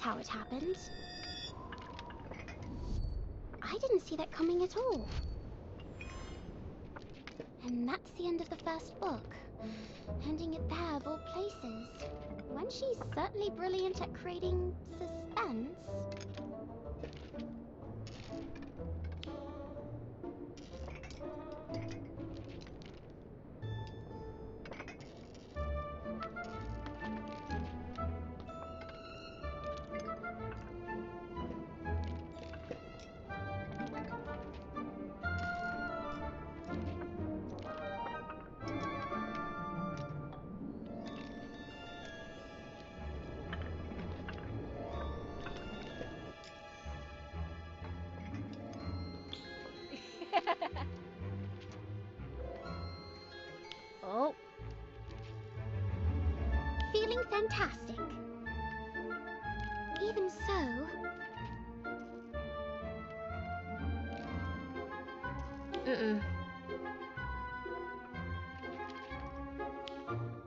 how it happened. I didn't see that coming at all. And that's the end of the first book. Ending it there of all places. When she's certainly brilliant at creating suspense. Oh. Feeling fantastic. Even so... Mm-mm.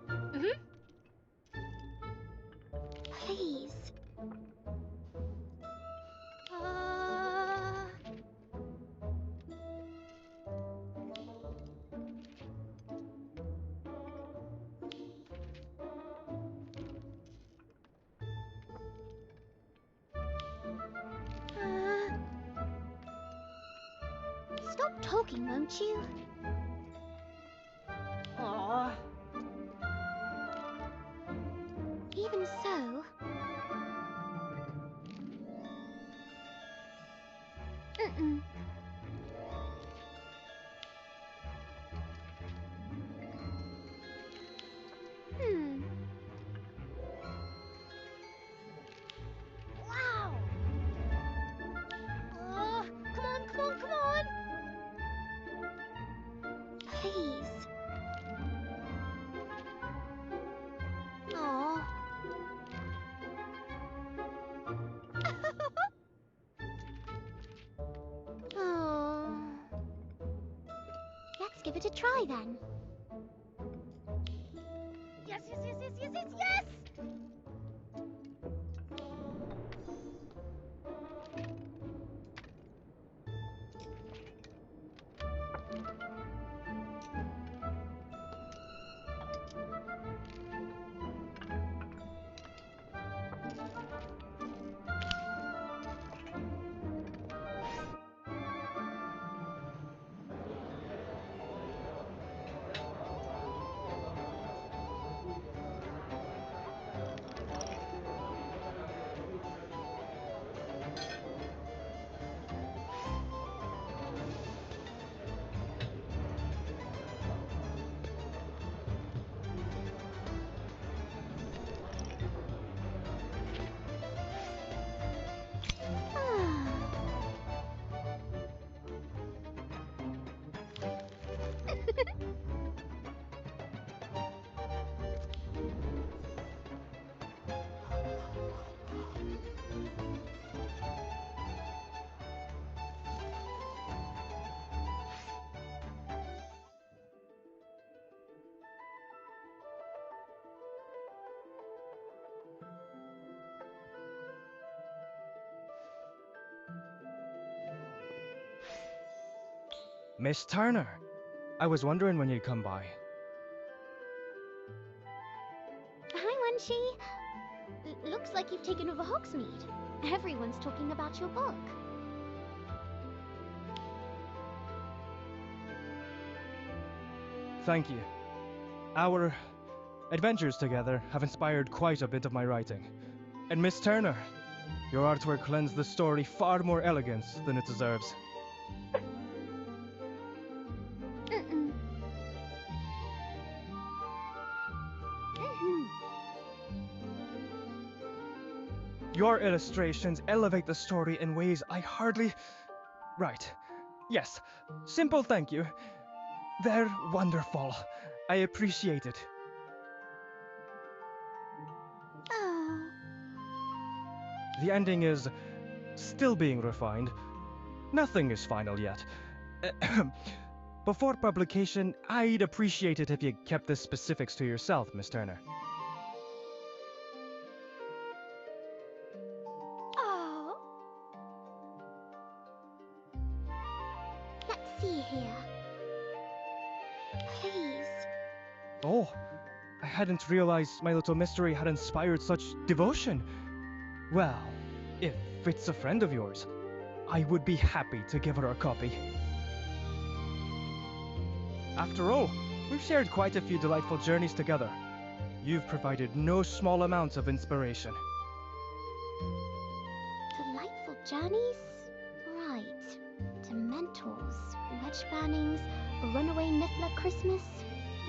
Mm-hmm. Please. Stop talking, won't you? Aww. Even so... Mm-mm. Wow! Come on, come on, come on! Please. Aww. Oh. Let's give it a try then. Yes, yes, yes, yes, yes, yes, yes! Miss Turner, I was wondering when you'd come by. Hi, Munchie. Looks like you've taken over Hogsmeade. Everyone's talking about your book. Thank you. Our adventures together have inspired quite a bit of my writing. And Miss Turner, your artwork lends the story far more elegance than it deserves. Your illustrations elevate the story in ways I hardly... Right. Yes. Simple thank you. They're wonderful. I appreciate it. Oh. The ending is still being refined. Nothing is final yet. Before publication, I'd appreciate it if you kept the specifics to yourself, Miss Turner. see here. Please. Oh, I hadn't realized my little mystery had inspired such devotion. Well, if it's a friend of yours, I would be happy to give her a copy. After all, we've shared quite a few delightful journeys together. You've provided no small amounts of inspiration. Delightful journeys? Right. To mentors, wedge bannings, runaway Mithla Christmas.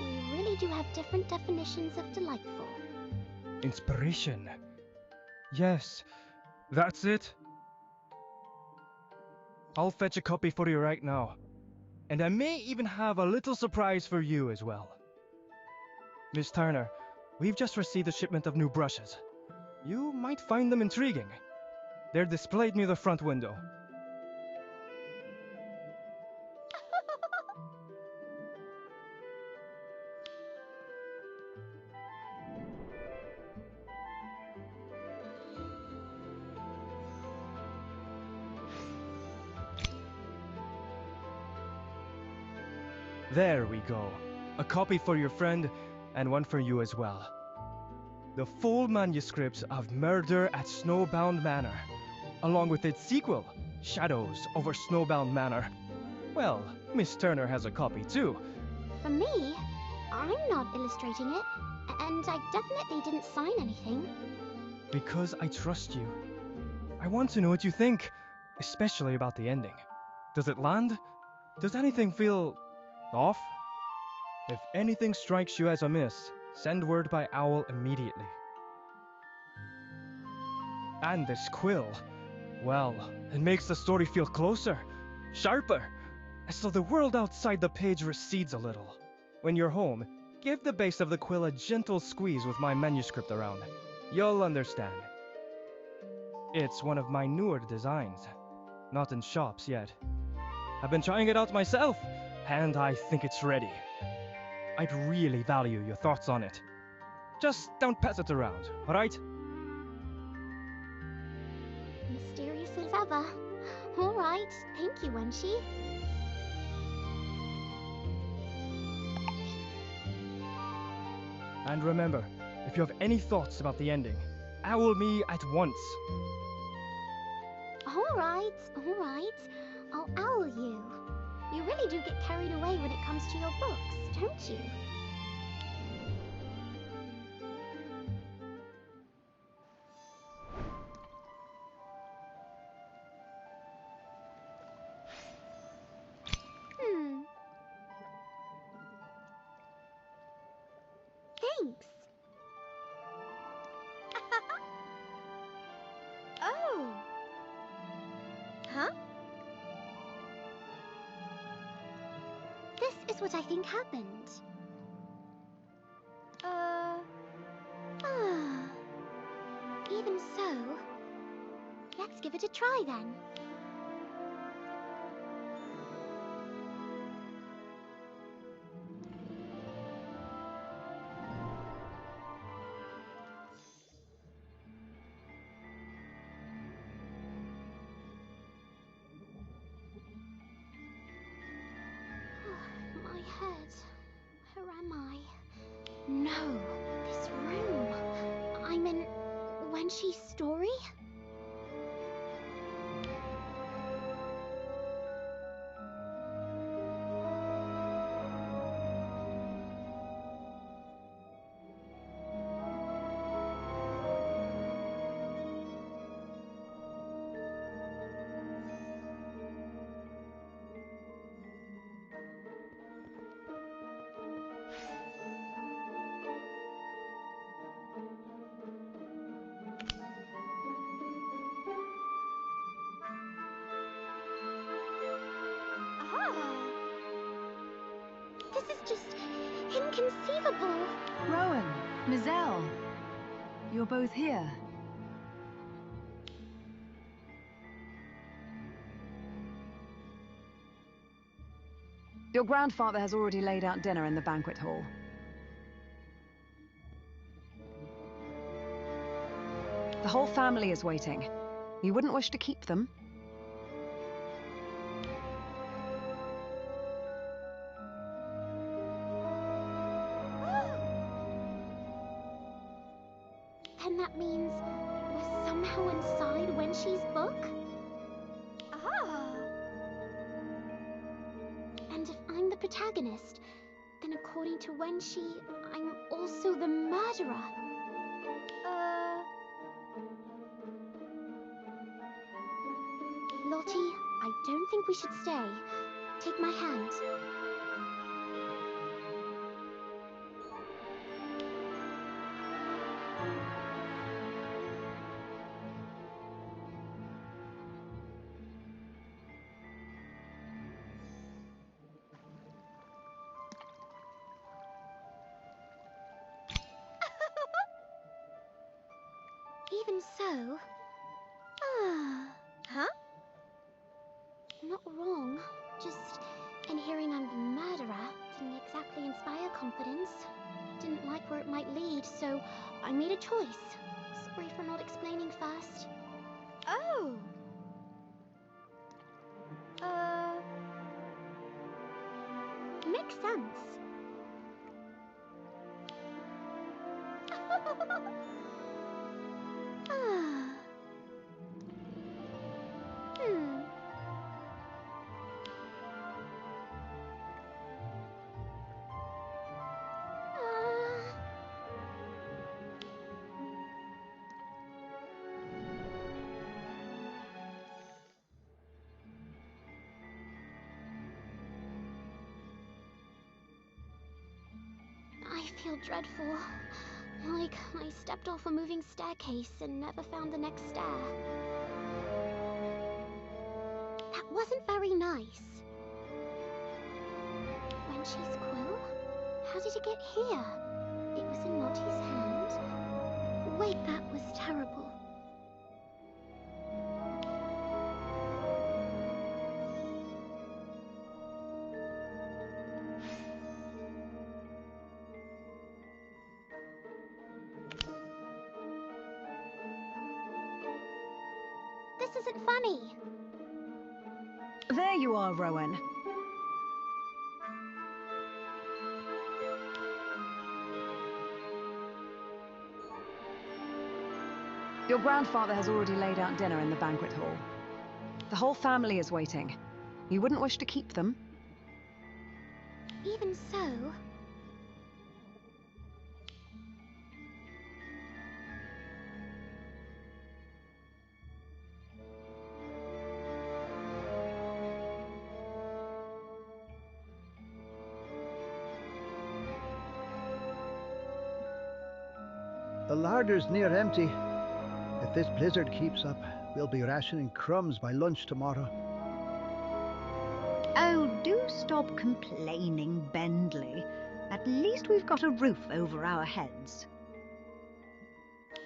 We really do have different definitions of delightful. Inspiration. Yes, that's it. I'll fetch a copy for you right now. And I may even have a little surprise for you as well. Miss Turner, we've just received a shipment of new brushes. You might find them intriguing. They're displayed near the front window. There we go. A copy for your friend, and one for you as well. The full manuscript of Murder at Snowbound Manor, along with its sequel, Shadows over Snowbound Manor. Well, Miss Turner has a copy too. For me, I'm not illustrating it, and I definitely didn't sign anything. Because I trust you. I want to know what you think, especially about the ending. Does it land? Does anything feel off? If anything strikes you as amiss, send word by owl immediately. And this quill, well, it makes the story feel closer, sharper, as though the world outside the page recedes a little. When you're home, give the base of the quill a gentle squeeze with my manuscript around. You'll understand. It's one of my newer designs. Not in shops yet. I've been trying it out myself, and I think it's ready. I'd really value your thoughts on it. Just don't pass it around, alright? Mysterious as ever. Alright, thank you, Wenshi. And remember, if you have any thoughts about the ending, owl me at once. Alright. I'll owl you. You really do get carried away when it comes to your books, don't you? Thanks. Oh. Huh? This is what I think happened. Even so, let's give it a try then. My head. Where am I? No, this room. I'm in Wenshi's story? This is just inconceivable. Rowan, Mizelle, you're both here. Your grandfather has already laid out dinner in the banquet hall. The whole family is waiting. You wouldn't wish to keep them? then that means we're somehow inside Wenshi's book? Ah. And if I'm the protagonist, then according to Wenshi, I'm also the murderer. Lottie, I don't think we should stay. Take my hand. Even so... Huh? Not wrong. Just in hearing I'm the murderer didn't exactly inspire confidence. Didn't like where it might lead, so I made a choice. Sorry for not explaining first. Oh. Makes sense. I feel dreadful. Like I stepped off a moving staircase and never found the next stair. That wasn't very nice. Wenshi's quill? How did it get here? It was in Lottie's hand. Wait, that was terrible. This isn't funny. There you are, Rowan. Your grandfather has already laid out dinner in the banquet hall. The whole family is waiting. You wouldn't wish to keep them? Even so... The larder's near empty. If this blizzard keeps up, we'll be rationing crumbs by lunch tomorrow. Oh, do stop complaining, Bendley. At least we've got a roof over our heads.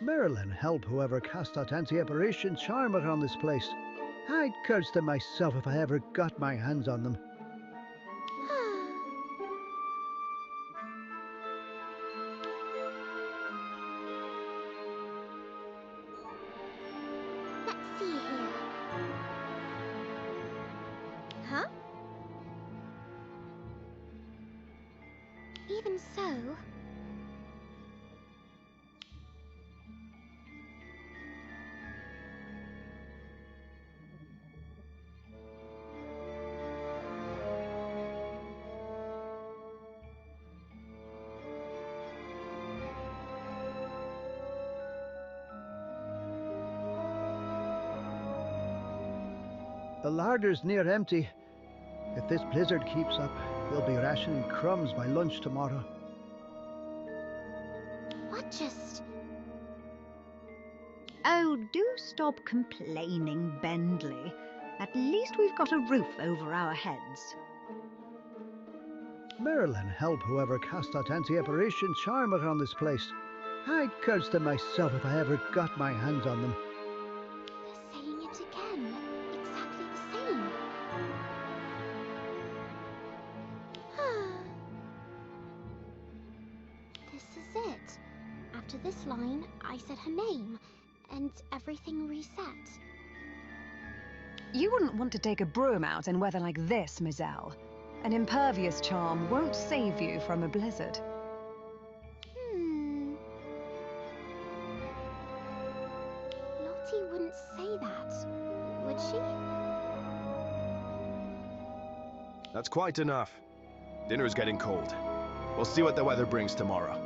Merlin, help whoever cast that anti-apparition charmer on this place. I'd curse them myself if I ever got my hands on them. Let's see here. Huh? Even so... The larder's near empty. If this blizzard keeps up, we'll be rationing crumbs by lunch tomorrow. What just... Oh, do stop complaining, Bendley. At least we've got a roof over our heads. Merlin, help whoever cast that anti-apparition charmer on this place. I'd curse them myself if I ever got my hands on them. They're saying it again. Exactly the same. This is it. After this line, I said her name, and everything reset. You wouldn't want to take a broom out in weather like this, Mizelle. An impervious charm won't save you from a blizzard. Lottie wouldn't say that, would she? That's quite enough. Dinner's getting cold. We'll see what the weather brings tomorrow.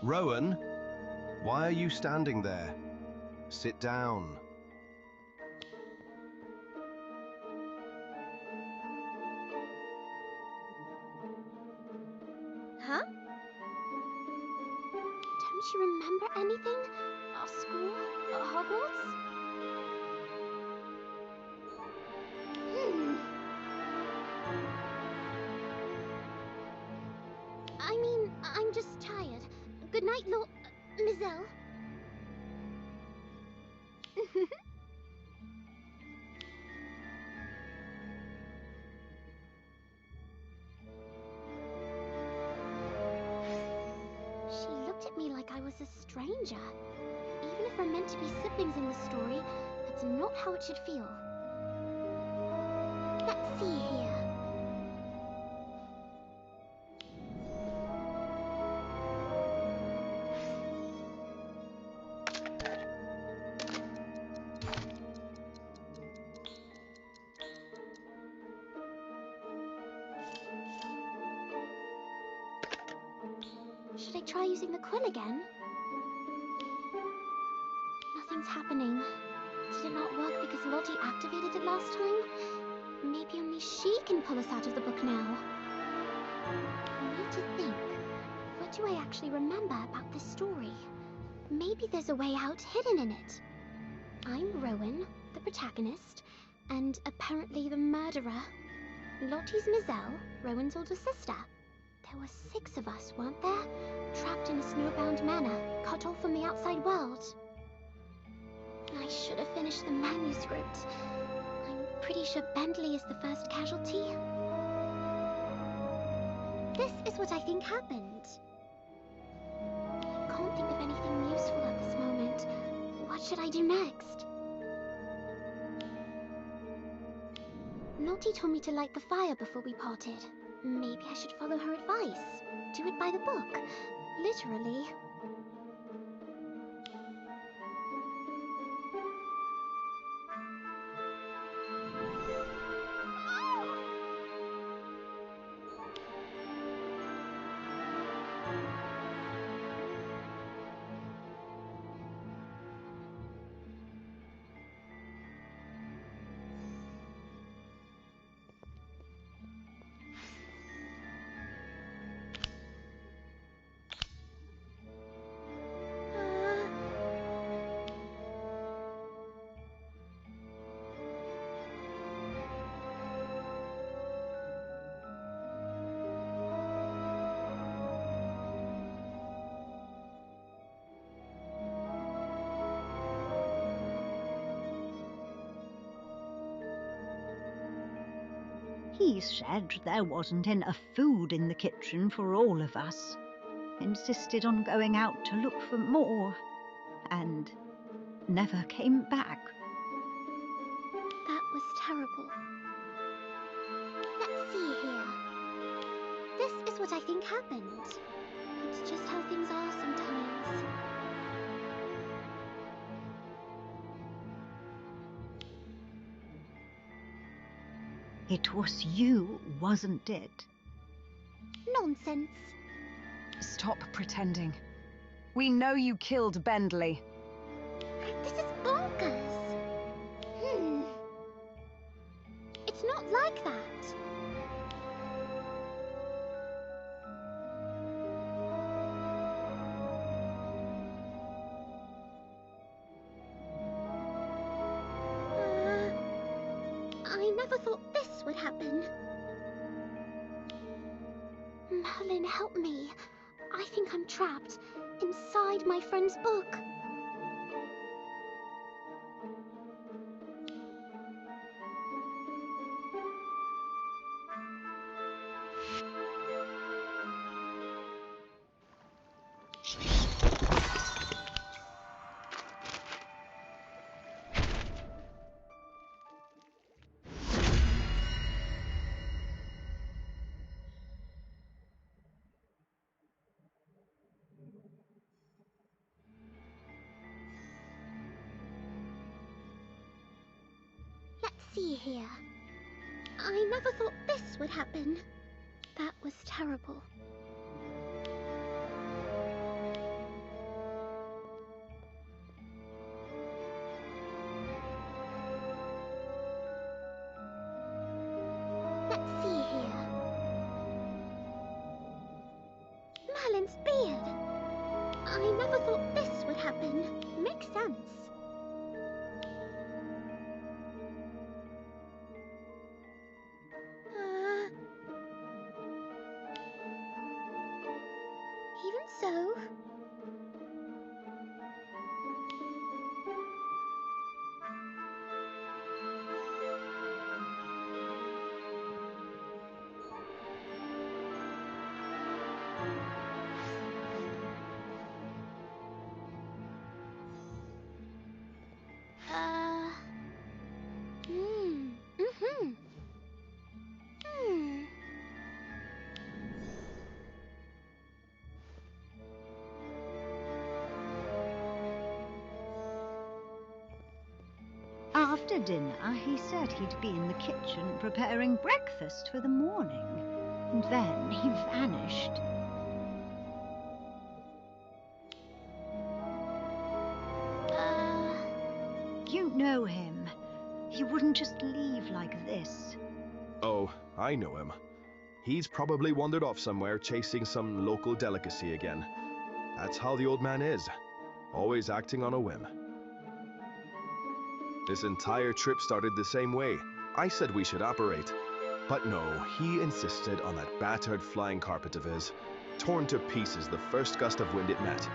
Rowan, why are you standing there? Sit down. Huh? Don't you remember anything? Our school? Hogwarts? I mean, I'm just tired. Good night, Mizelle. She looked at me like I was a stranger. Even if we're meant to be siblings in the story, that's not how it should feel. Let's see here. Should I try using the quill again? Nothing's happening. Did it not work because Lottie activated it last time? Maybe only she can pull us out of the book now. I need to think. What do I actually remember about this story? Maybe there's a way out hidden in it. I'm Rowan, the protagonist, and apparently the murderer. Lottie's Mizelle, Rowan's older sister. There were 6 of us, weren't there? Trapped in a snowbound manor, cut off from the outside world. I should have finished the manuscript. I'm pretty sure Bentley is the first casualty. This is what I think happened. I can't think of anything useful at this moment. What should I do next? Lottie told me to light the fire before we parted. Maybe I should follow her advice. Do it by the book. Literally. He said there wasn't enough food in the kitchen for all of us. Insisted on going out to look for more, and never came back. That was terrible. Let's see here. This is what I think happened. It's just how things are sometimes. It was you, wasn't it? Nonsense. Stop pretending. We know you killed Bentley. This is bonkers. It's not like that. I never thought this would happen. Merlin, help me. I think I'm trapped inside my friend's book. here. I never thought this would happen. That was terrible. Let's see here. Merlin's beard. I never thought this would happen. Makes sense. Even so... Hmm. After dinner, he said he'd be in the kitchen preparing breakfast for the morning. And then he vanished. You know him. He wouldn't just leave like this. Oh, I know him. He's probably wandered off somewhere chasing some local delicacy again. That's how the old man is. Always acting on a whim. This entire trip started the same way. I said we should operate. But no, he insisted on that battered flying carpet of his, torn to pieces the first gust of wind it met.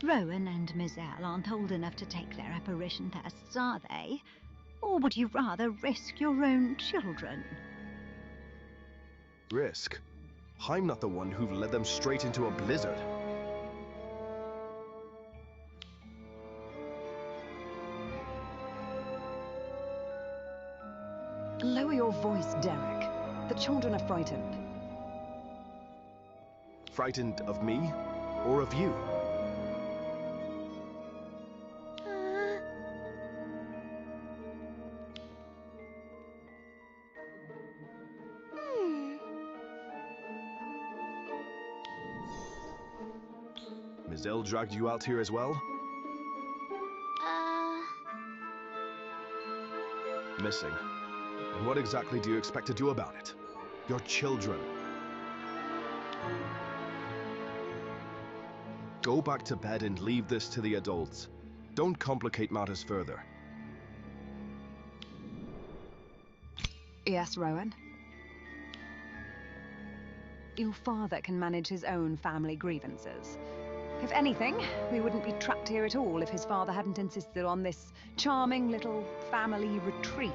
Rowan and Mizelle aren't old enough to take their apparition tests, are they? Or would you rather risk your own children? Risk? I'm not the one who led them straight into a blizzard. Lower your voice, Derek. The children are frightened. Frightened of me? Or of you? Mizelle dragged you out here as well? Missing. And what exactly do you expect to do about it? Your children. Go back to bed and leave this to the adults. Don't complicate matters further. Yes, Rowan? Your father can manage his own family grievances. If anything, we wouldn't be trapped here at all if his father hadn't insisted on this charming little family retreat.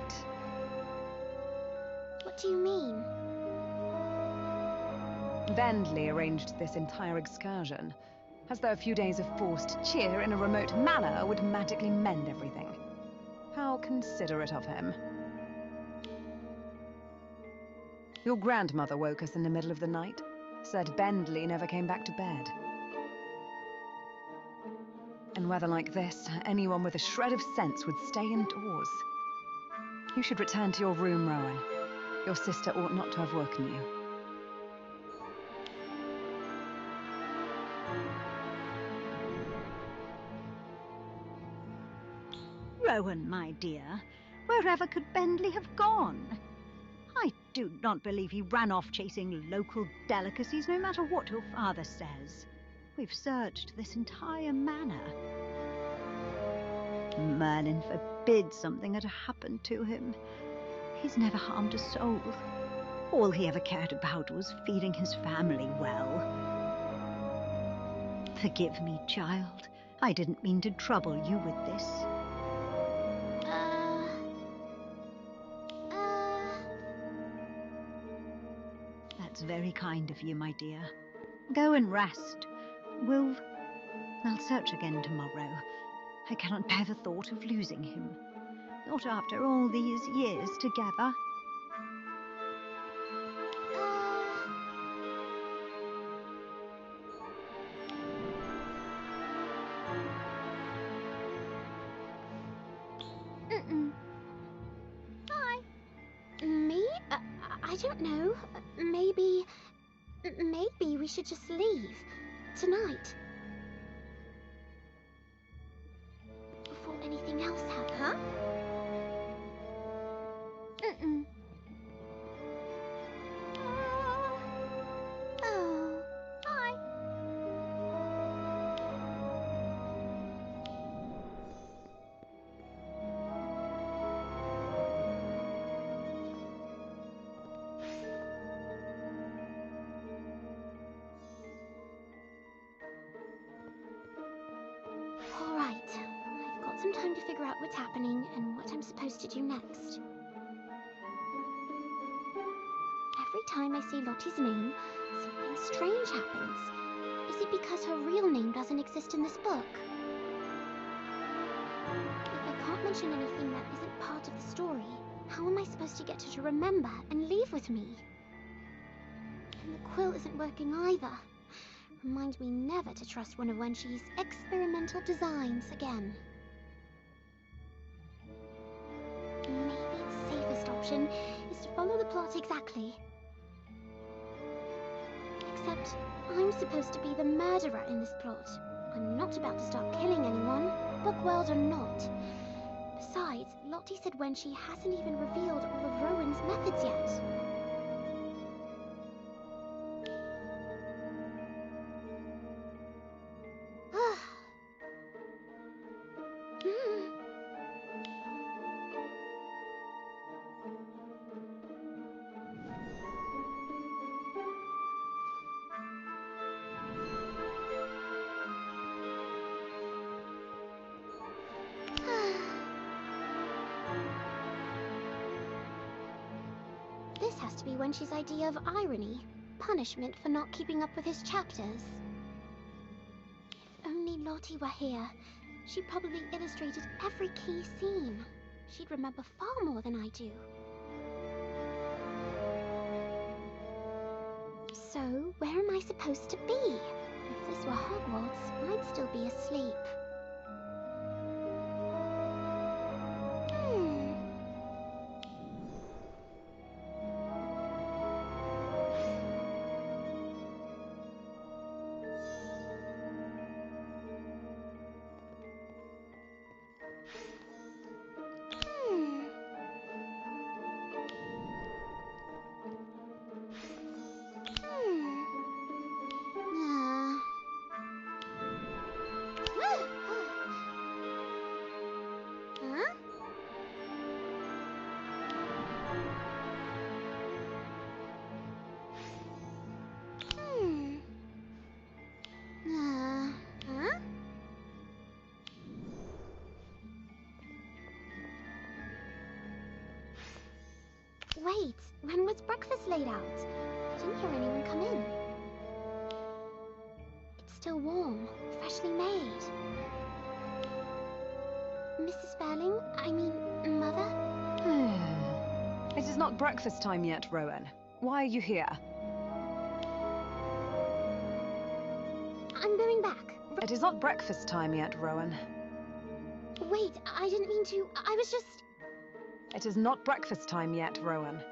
What do you mean? Vendley arranged this entire excursion, as though a few days of forced cheer in a remote manor would magically mend everything. How considerate of him. Your grandmother woke us in the middle of the night, said Bentley never came back to bed. In weather like this, anyone with a shred of sense would stay indoors. You should return to your room, Rowan. Your sister ought not to have woken you. Rowan, my dear, wherever could Bentley have gone? I do not believe he ran off chasing local delicacies, no matter what your father says. We've searched this entire manor. Merlin forbid something had happened to him. He's never harmed a soul. All he ever cared about was feeding his family well. Forgive me, child. I didn't mean to trouble you with this. That's very kind of you, my dear. Go and rest. I'll search again tomorrow. I cannot bear the thought of losing him. Not after all these years together. know. Maybe we should just leave. Tonight. Before anything else happens. Huh? Mm-mm. Oh. Hi. Alright. I've got some time to figure out what's happening and what I'm supposed to do next. Every time I say Lottie's name, something strange happens. Is it because her real name doesn't exist in this book? If I can't mention anything that isn't part of the story, how am I supposed to get her to remember and leave with me? And the quill isn't working either. Reminds me never to trust one of Wenshie's experimental designs again. Maybe the safest option is to follow the plot exactly. Except, I'm supposed to be the murderer in this plot. I'm not about to start killing anyone, book world or not. Besides, Lottie said Wenshie hasn't even revealed all of Rowan's methods yet. This has to be Wenshie's idea of irony. Punishment for not keeping up with his chapters. If only Lottie were here, she'd probably illustrated every key scene. She'd remember far more than I do. So, where am I supposed to be? If this were Hogwarts, I'd still be asleep. Wait, when was breakfast laid out? I didn't hear anyone come in. It's still warm, freshly made. Mrs. Fairling? I mean, Mother? It is not breakfast time yet, Rowan. Why are you here? I'm going back. It is not breakfast time yet, Rowan. Wait, I didn't mean to. I was just... It is not breakfast time yet, Rowan.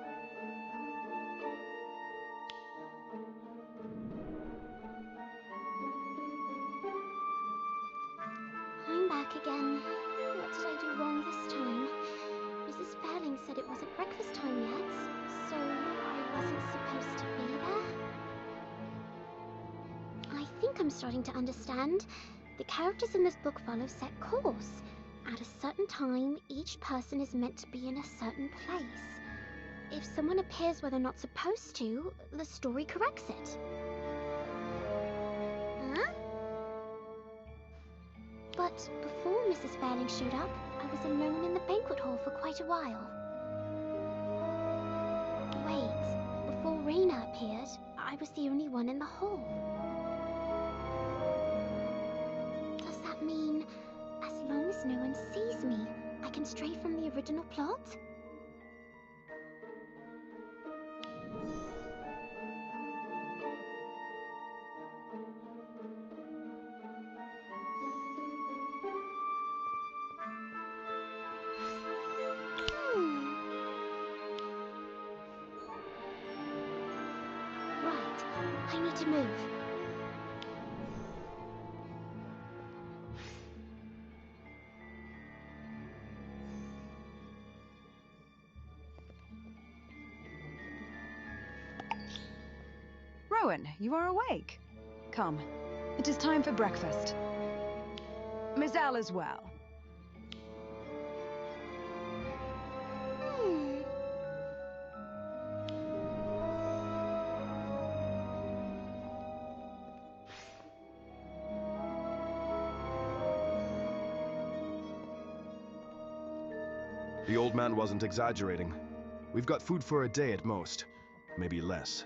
I'm back again. What did I do wrong this time? Mrs. Fairling said it wasn't breakfast time yet, so I wasn't supposed to be there? I think I'm starting to understand. The characters in this book follow set course. At a certain time, each person is meant to be in a certain place. If someone appears where they're not supposed to, the story corrects it. Huh? But before Mrs. Fairling showed up, I was alone in the banquet hall for quite a while. Wait, before Raina appeared, I was the only one in the hall. Does that mean, as long as no one sees me, I can stray from the original plot? move. Rowan, you are awake. Come, it is time for breakfast. Miss Elle as well. Hmm. The old man wasn't exaggerating. We've got food for a day at most, maybe less.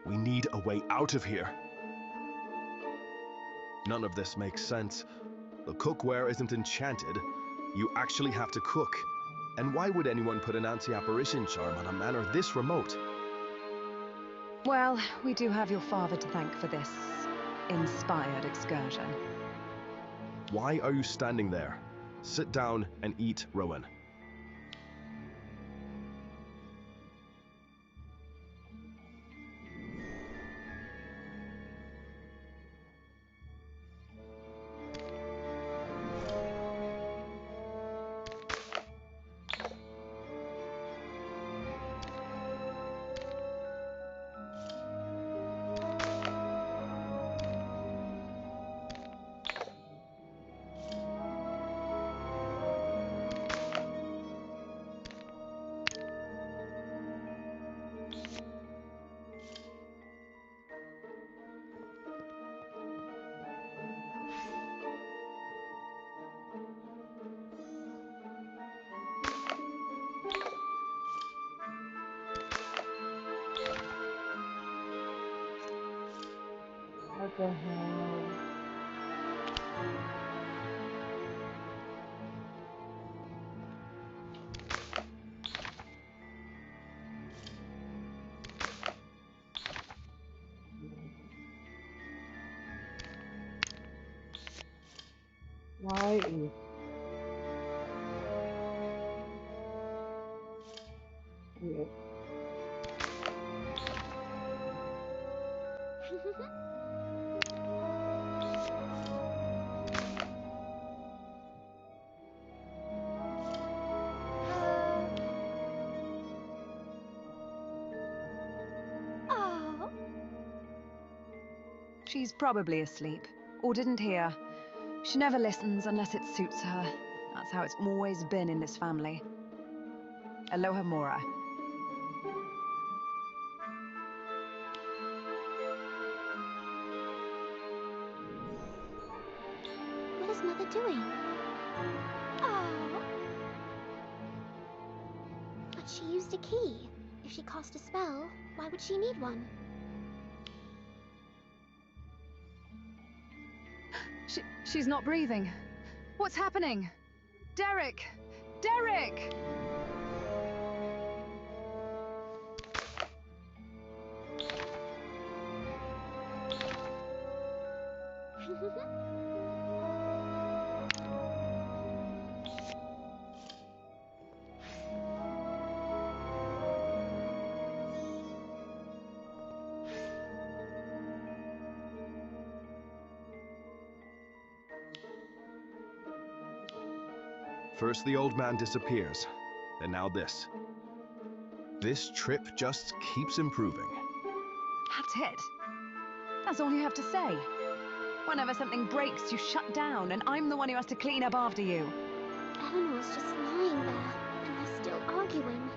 We need a way out of here. None of this makes sense. The cookware isn't enchanted. You actually have to cook. And why would anyone put an anti-apparition charm on a manor this remote? Well, we do have your father to thank for this inspired excursion. Why are you standing there? Sit down and eat, Rowan. What the hell? Why is it? Oh. She's probably asleep, or didn't hear. She never listens unless it suits her. That's how it's always been in this family. Aloha Mora. What is Mother doing? Oh. But she used a key. If she cast a spell, why would she need one? She's not breathing. What's happening? Derek! Derek! First the old man disappears, and now this. This trip just keeps improving. That's it. That's all you have to say. Whenever something breaks, you shut down, and I'm the one who has to clean up after you. Eleanor's just lying there, and they're still arguing.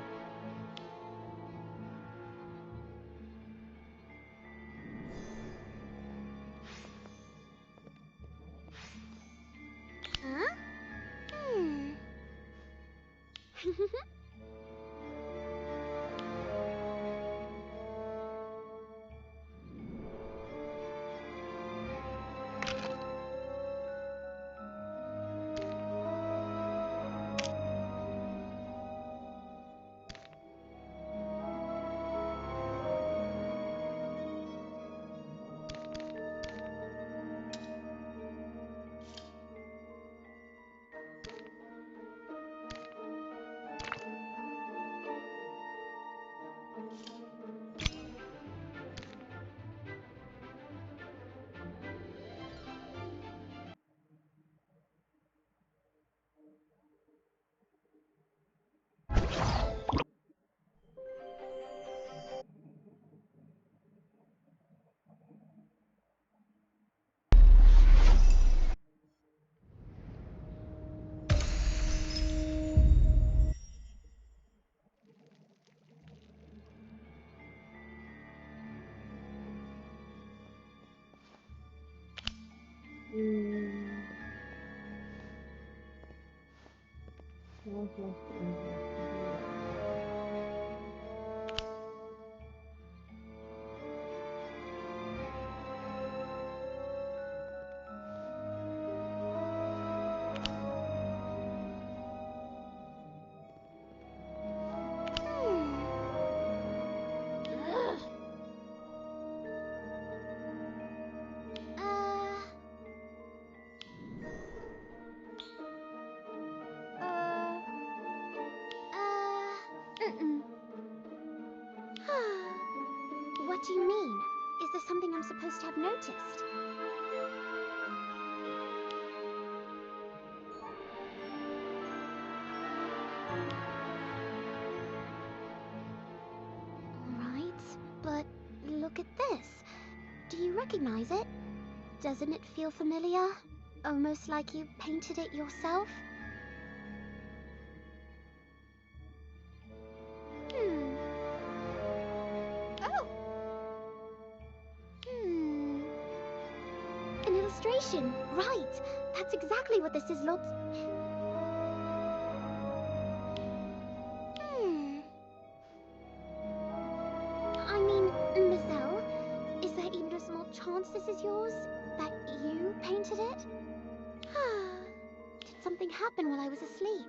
Huh? Hmm. Mm. Sounds like interesting. Ugh. Mm-mm. What do you mean? Is there something I'm supposed to have noticed? Alright, but look at this. Do you recognize it? Doesn't it feel familiar? Almost like you painted it yourself? Hmm. Oh! An illustration! Right! That's exactly what this is I mean, Marcel, is there even a small chance this is yours? That you painted it? Did something happen while I was asleep?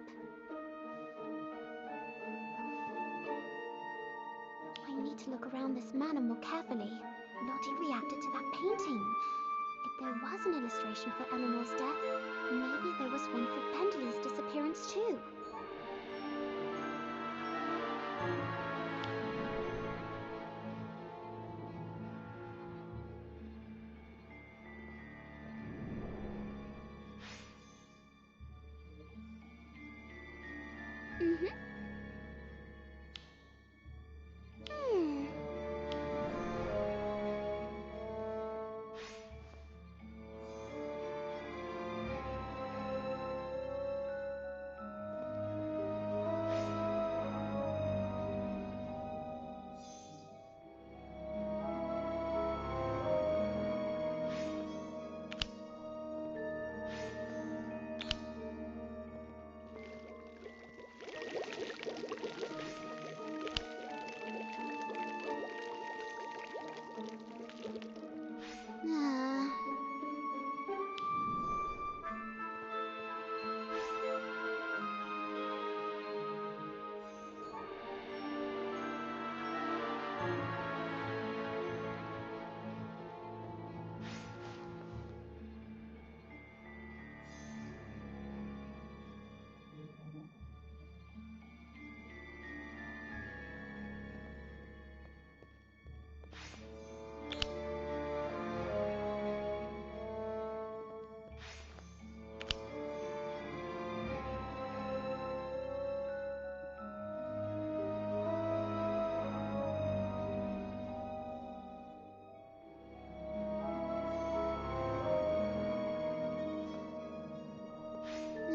I need to look around this manor more carefully. Lottie reacted to that painting. If there was an illustration for Eleanor's death, maybe there was one for Bentley's disappearance too. Mm-hmm. Hmm. Ah.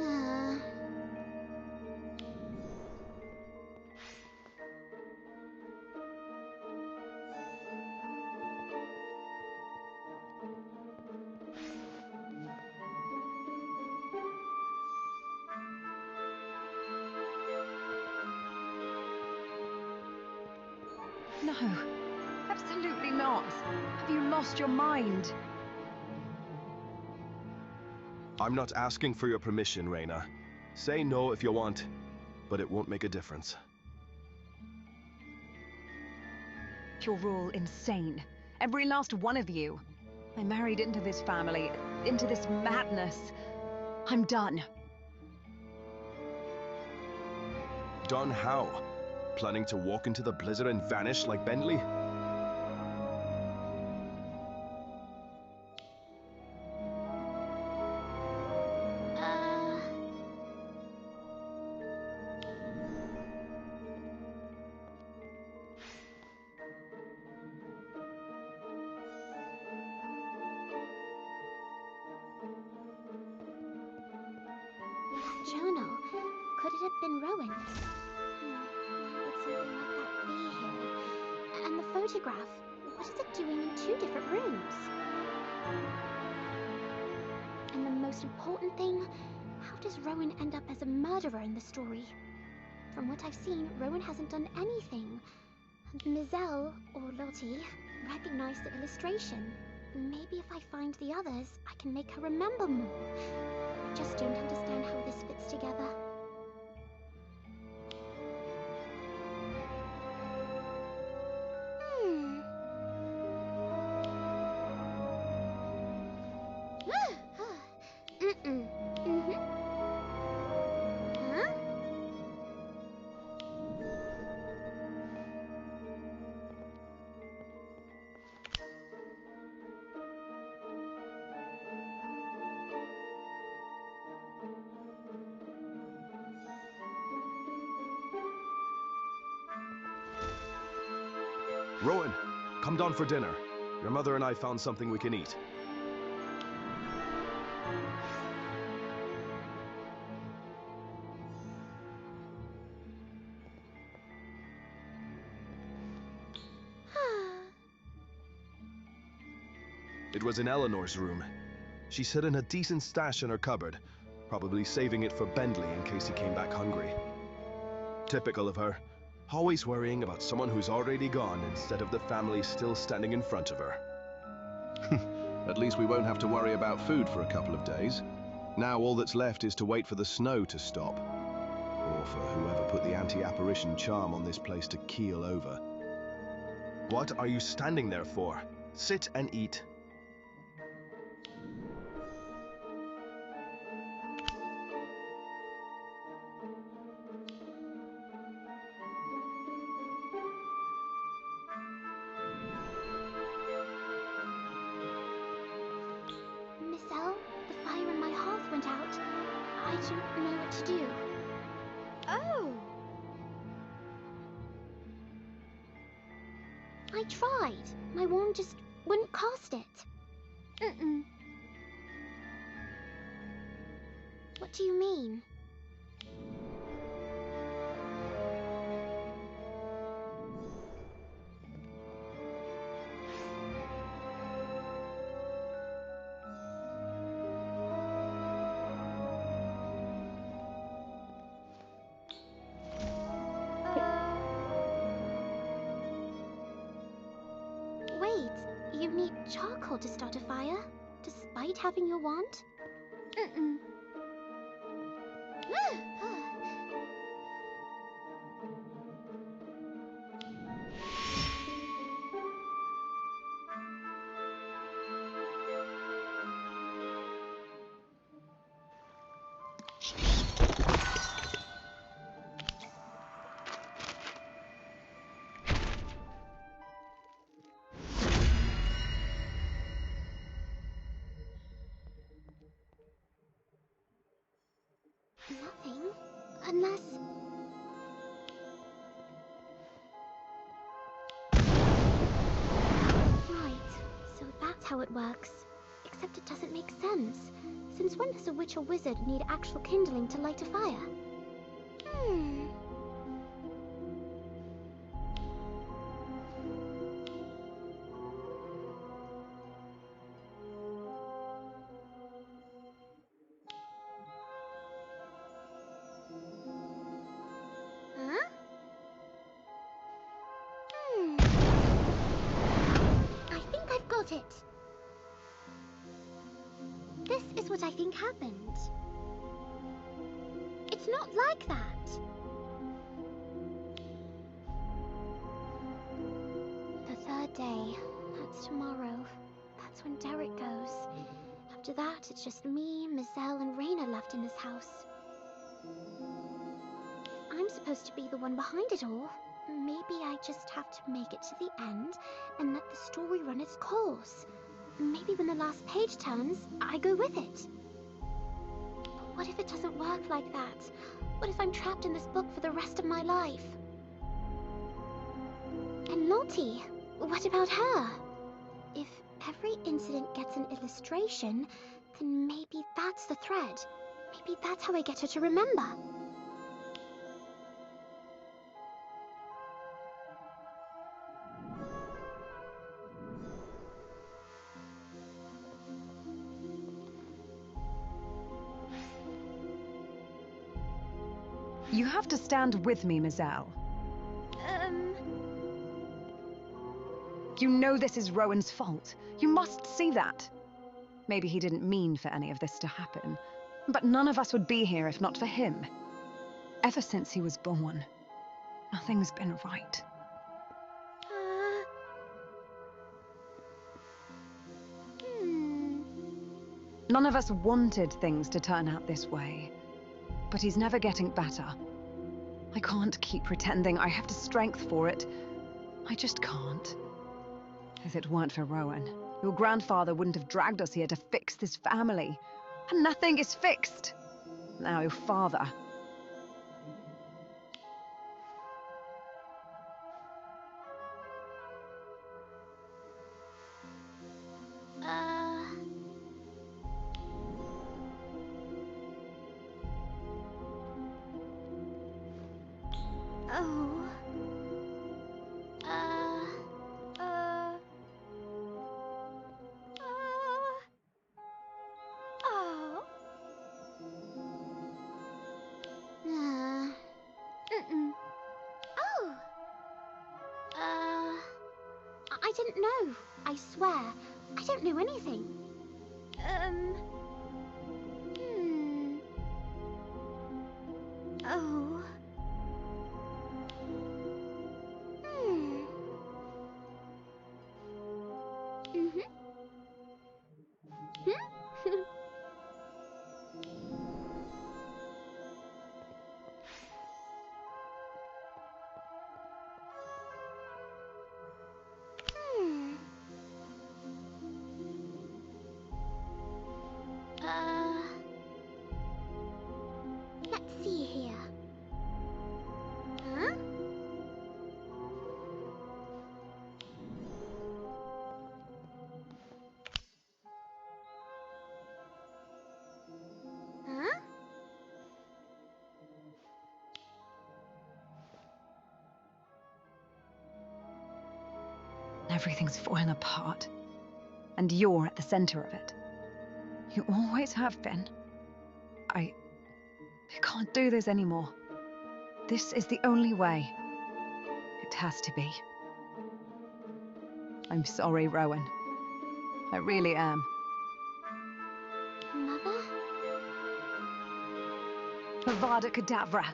Ah. No, absolutely not. Have you lost your mind? I'm not asking for your permission, Reina. Say no if you want, but it won't make a difference. You're all insane. Every last one of you. I married into this family, into this madness. I'm done. Done how? Planning to walk into the blizzard and vanish like Bentley? Uh, that journal. Could it have been Rowan's? Why would something like that be here? And the photograph. What is it doing in two different rooms? most important thing, how does Rowan end up as a murderer in the story? From what I've seen, Rowan hasn't done anything. Mizelle, or Lottie, recognized the illustration. Maybe if I find the others, I can make her remember more. I just don't understand how this fits together. Rowan, come down for dinner. Your mother and I found something we can eat. It was in Eleanor's room. She's hidden a decent stash in her cupboard, probably saving it for Bentley in case he came back hungry. Typical of her, always worrying about someone who's already gone instead of the family still standing in front of her. At least we won't have to worry about food for a couple of days. Now all that's left is to wait for the snow to stop, or for whoever put the anti-apparition charm on this place to keel over. What are you standing there for? Sit and eat. Mizelle, the fire in my hearth went out. I don't know what to do. Oh! I tried. My wand just wouldn't cast it. Mm-mm. What do you mean? Wait, you need charcoal to start a fire? Despite having your wand? Mm-mm. Nothing. Unless... Right, so that's how it works. Except it doesn't make sense. Since when does a witch or wizard need actual kindling to light a fire? Huh? I think I've got it. This is what I think happened. It's not like that. The third day. That's tomorrow. That's when Derek goes. After that, it's just me, Mizelle, and Raina left in this house. I'm supposed to be the one behind it all. Maybe I just have to make it to the end and let the story run its course. Maybe when the last page turns, I go with it. But what if it doesn't work like that? What if I'm trapped in this book for the rest of my life? And Lottie, what about her? If every incident gets an illustration, then maybe that's the thread. Maybe that's how I get her to remember. You have to stand with me, Mizelle. You know this is Rowan's fault. You must see that. Maybe he didn't mean for any of this to happen, but none of us would be here if not for him. Ever since he was born, nothing's been right. None of us wanted things to turn out this way, but he's never getting better. I can't keep pretending I have the strength for it. I just can't. If it weren't for Rowan, your grandfather wouldn't have dragged us here to fix this family. And nothing is fixed. Now your father. I didn't know. I swear. I don't know anything. Oh. Let's see here. Huh? Huh? Everything's falling apart. And you're at the center of it. You always have been. I can't do this anymore. This is the only way. It has to be. I'm sorry, Rowan. I really am. Mother? Avada Kedavra.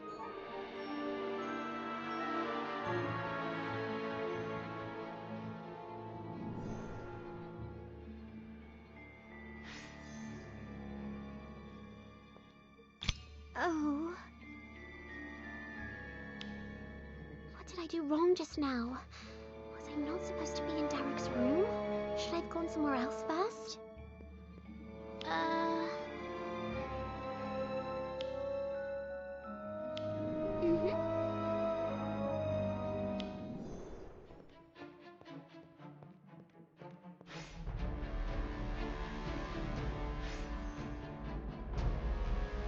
Oh. What did I do wrong just now? Was I not supposed to be in Derek's room? Should I have gone somewhere else first?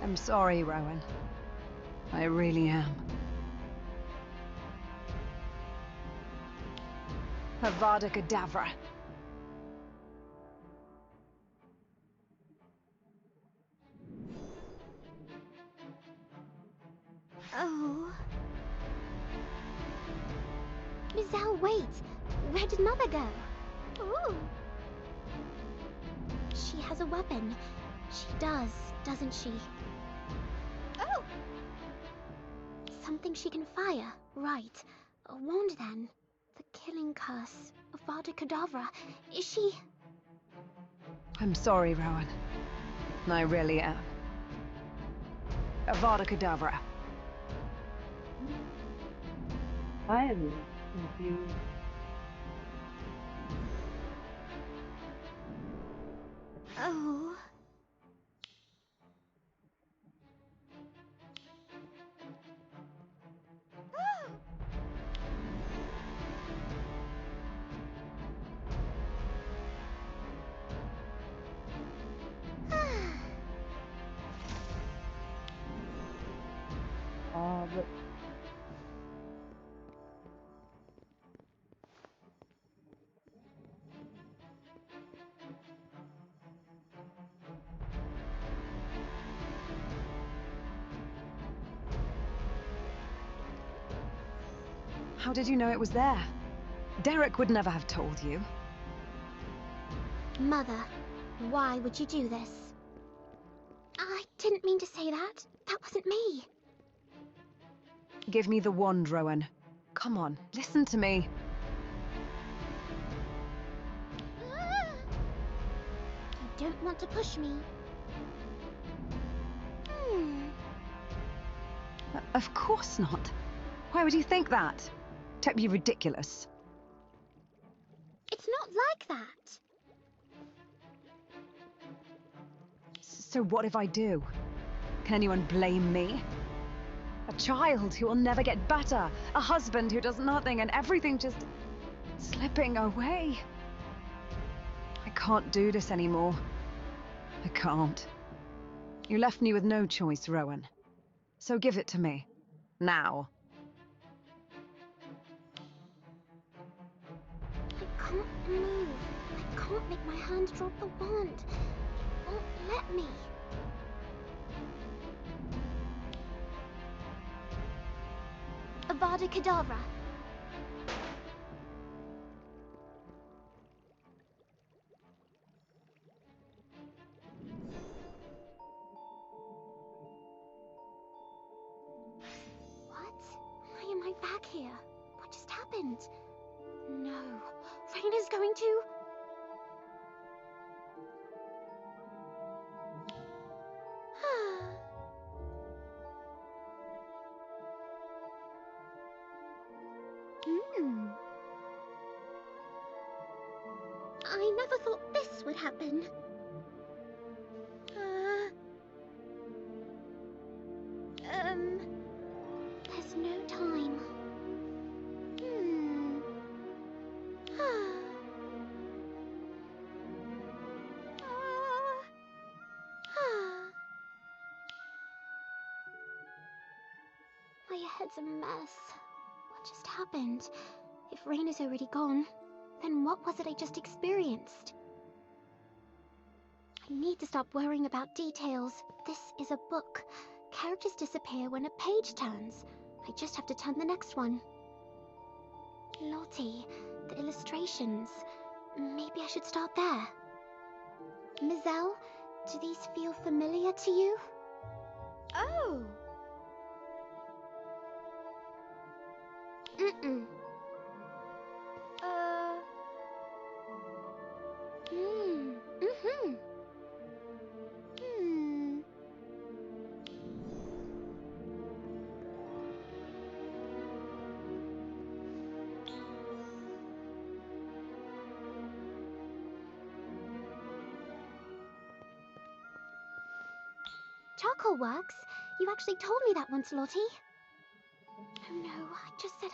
I'm sorry, Rowan. I really am. Avada Kedavra. Oh. Mizelle, wait! Where did Mother go? Ooh. She has a weapon. She does, doesn't she? Oh. Something she can fire. Right. A wand then. The killing curse. Avada Kedavra. Is she... I'm sorry, Rowan. I really am. Avada Kedavra. I am confused. Oh. But How did you know it was there? Derek would never have told you. Mother, why would you do this? I didn't mean to say that. That wasn't me. Give me the wand, Rowan. Come on, listen to me. You don't want to push me. Of course not. Why would you think that? Don't be ridiculous. It's not like that. So what if I do? Can anyone blame me? A child who will never get better. A husband who does nothing and everything just slipping away. I can't do this anymore. I can't. You left me with no choice, Rowan. So give it to me. Now. I can't move. I can't make my hand drop the wand. It won't let me. Avada Kedavra. What? Why am I back here? What just happened? No. Raina's going to... I never thought this would happen. There's no time. My head's a mess. What just happened? If Rain is already gone, then what was it I just experienced? I need to stop worrying about details. This is a book. Characters disappear when a page turns. I just have to turn the next one. Lottie, the illustrations. Maybe I should start there. Mizelle, do these feel familiar to you? Oh! Mm-mm. Mm-hmm. Charcoal works? You actually told me that once, Lottie. Oh no, I just said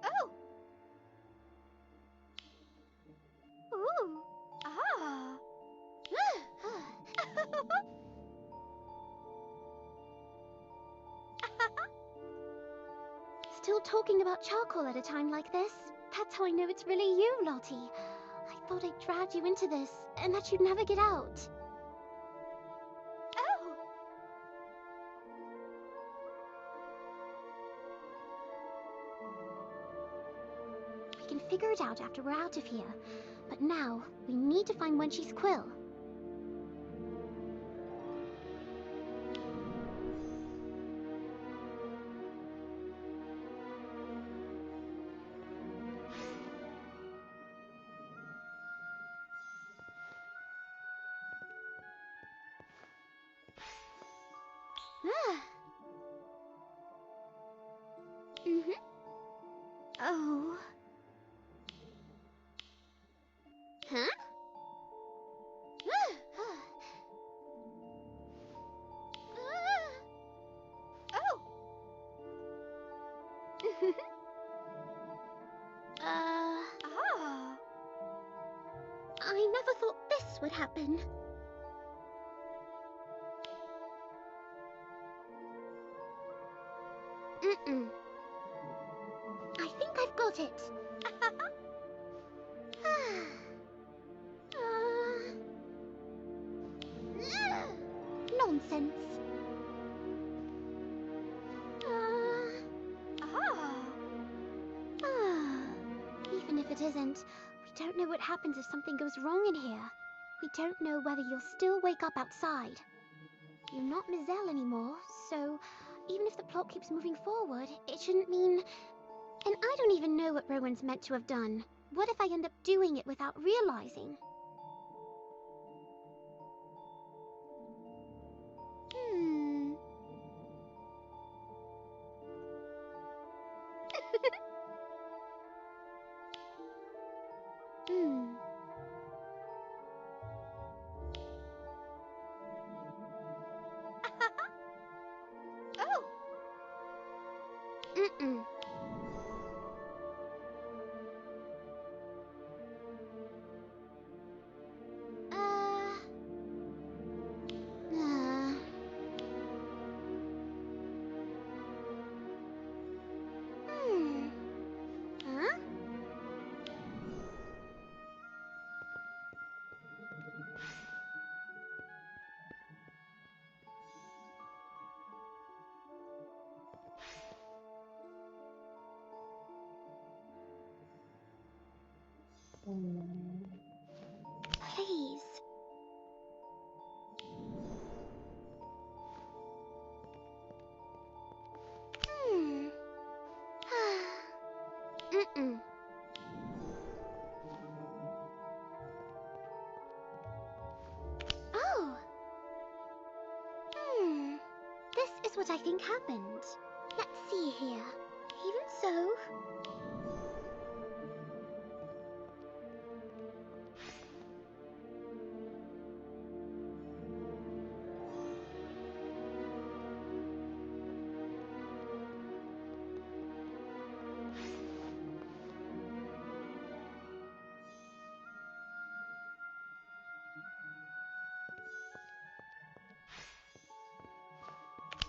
Oh! Ooh! Ah! Still talking about charcoal at a time like this? That's how I know it's really you, Lottie. I thought I dragged you into this, and that you'd never get out. Oh! We can figure it out after we're out of here. But now, we need to find Wenchie's quill. Oh. Huh? Oh! Ah! I never thought this would happen. Mm-mm. I think I've got it. Nonsense. it isn't. We don't know what happens if something goes wrong in here. We don't know whether you'll still wake up outside. You're not Mizelle anymore, so even if the plot keeps moving forward, it shouldn't mean... And I don't even know what Rowan's meant to have done. What if I end up doing it without realizing? Hmm. Hmm. Oh! Mm-mm. Uh... Hmm. Huh? Please. Hmm. Mm-mm. Oh. Hmm. This is what I think happened. Let's see here. Even so...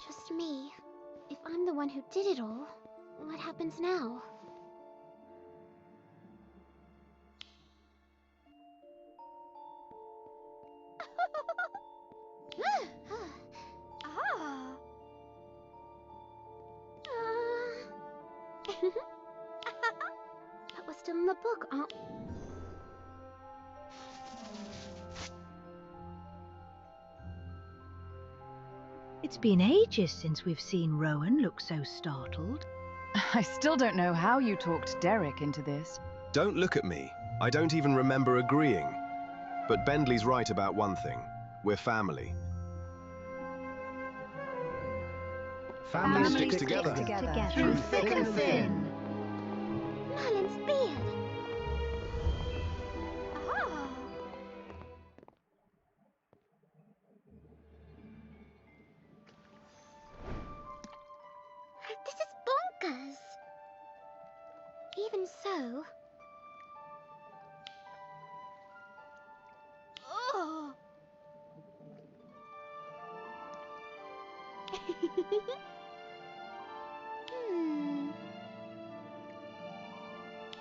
Just me. If I'm the one who did it all, what happens now? Ah! But we're still in the book, aren't we? It's been ages since we've seen Rowan look so startled. I still don't know how you talked Derek into this. Don't look at me. I don't even remember agreeing. But Bentley's right about one thing. We're family. Family sticks together. Through thick and thin. Merlin's beard! Ah! This is bonkers! Even so... Oh! Hmm...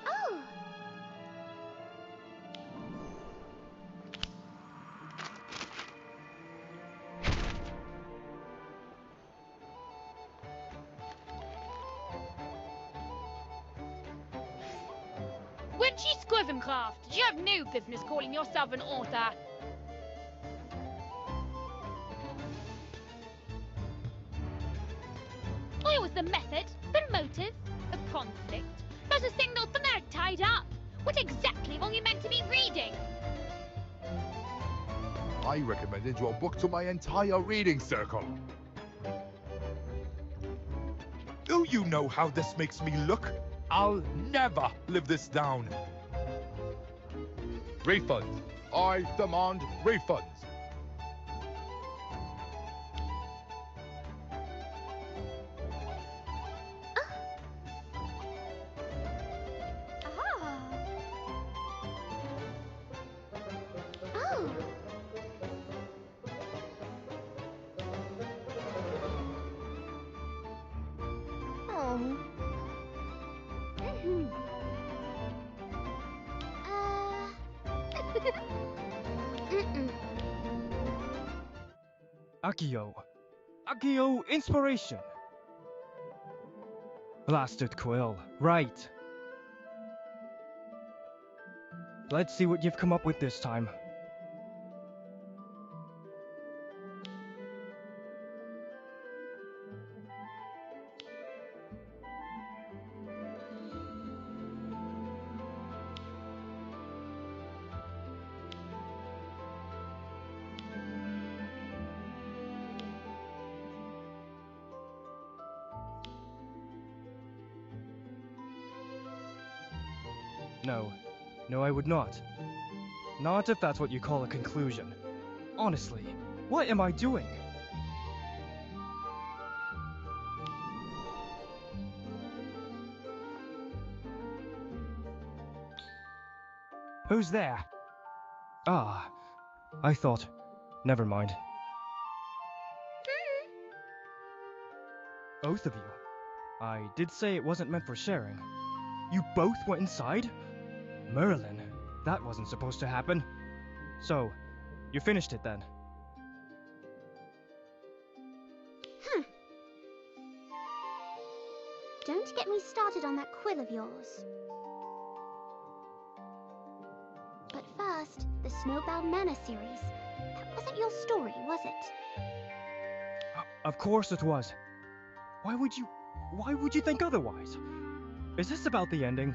Oh! Winchy Squivencraft, you have no business calling yourself an author. Where was the method, the motive, the conflict? There's a single thread tied up. What exactly were you meant to be reading? I recommended your book to my entire reading circle. Do you know how this makes me look? I'll never live this down. Refunds. I demand refunds. Ah! Oh! Oh. Mhm. Mm-mm. Akio. Akio inspiration. Blasted quill. Right. Let's see what you've come up with this time. No. No, I would not. Not if that's what you call a conclusion. Honestly, what am I doing? Who's there? Ah, I thought. Never mind. Both of you. I did say it wasn't meant for sharing. You both went inside? Merlin, that wasn't supposed to happen. So, you finished it then? Don't get me started on that quill of yours. But first, the Snowbound Manor series. That wasn't your story, was it? Of course it was. Why would you think otherwise? Is this about the ending?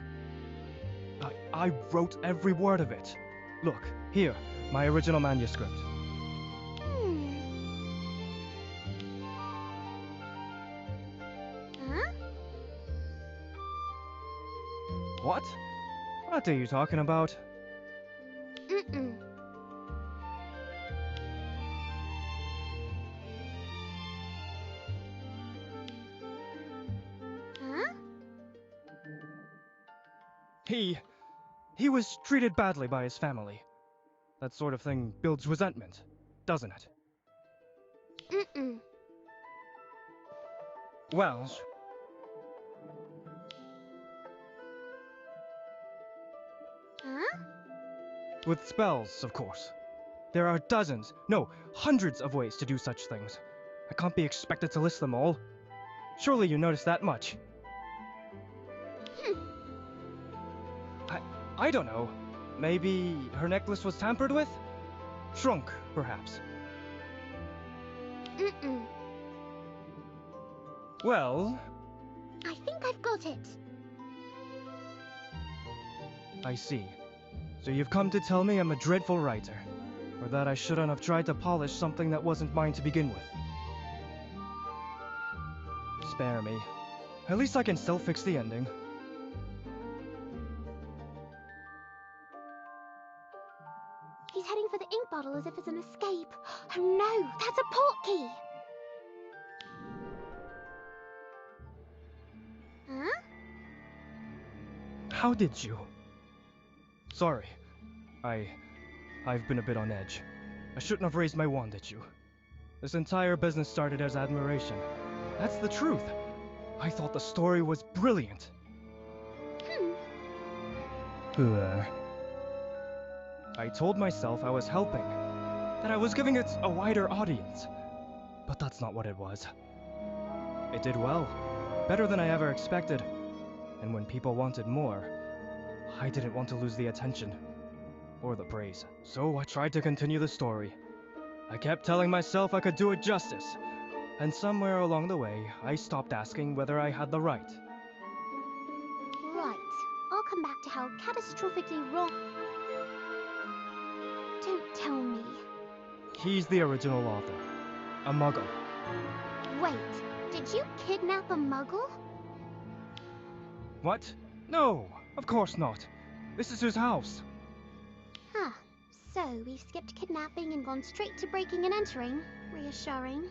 I wrote every word of it. Look, here, my original manuscript. Huh? What? What are you talking about? Mm-mm. Huh? He was treated badly by his family. That sort of thing builds resentment, doesn't it? Mm-mm. Well, Huh? with spells, of course. There are dozens, no, hundreds of ways to do such things. I can't be expected to list them all. Surely you noticed that much. I don't know. Maybe her necklace was tampered with? Shrunk, perhaps. Mm-mm. Well, I think I've got it. I see. So you've come to tell me I'm a dreadful writer, or that I shouldn't have tried to polish something that wasn't mine to begin with. Spare me. At least I can still fix the ending. He's heading for the ink bottle as if it's an escape. Oh no, that's a portkey! Huh? How did you? Sorry. I've been a bit on edge. I shouldn't have raised my wand at you. This entire business started as admiration. That's the truth. I thought the story was brilliant. I told myself I was helping, that I was giving it a wider audience. But that's not what it was. It did well, better than I ever expected. And when people wanted more, I didn't want to lose the attention, or the praise. So I tried to continue the story. I kept telling myself I could do it justice, and somewhere along the way, I stopped asking whether I had the right. Right. I'll come back to how catastrophically wrong... Don't tell me. He's the original author, a muggle. Wait, did you kidnap a muggle? What? No, of course not. This is his house. Huh. So, we've skipped kidnapping and gone straight to breaking and entering. Reassuring.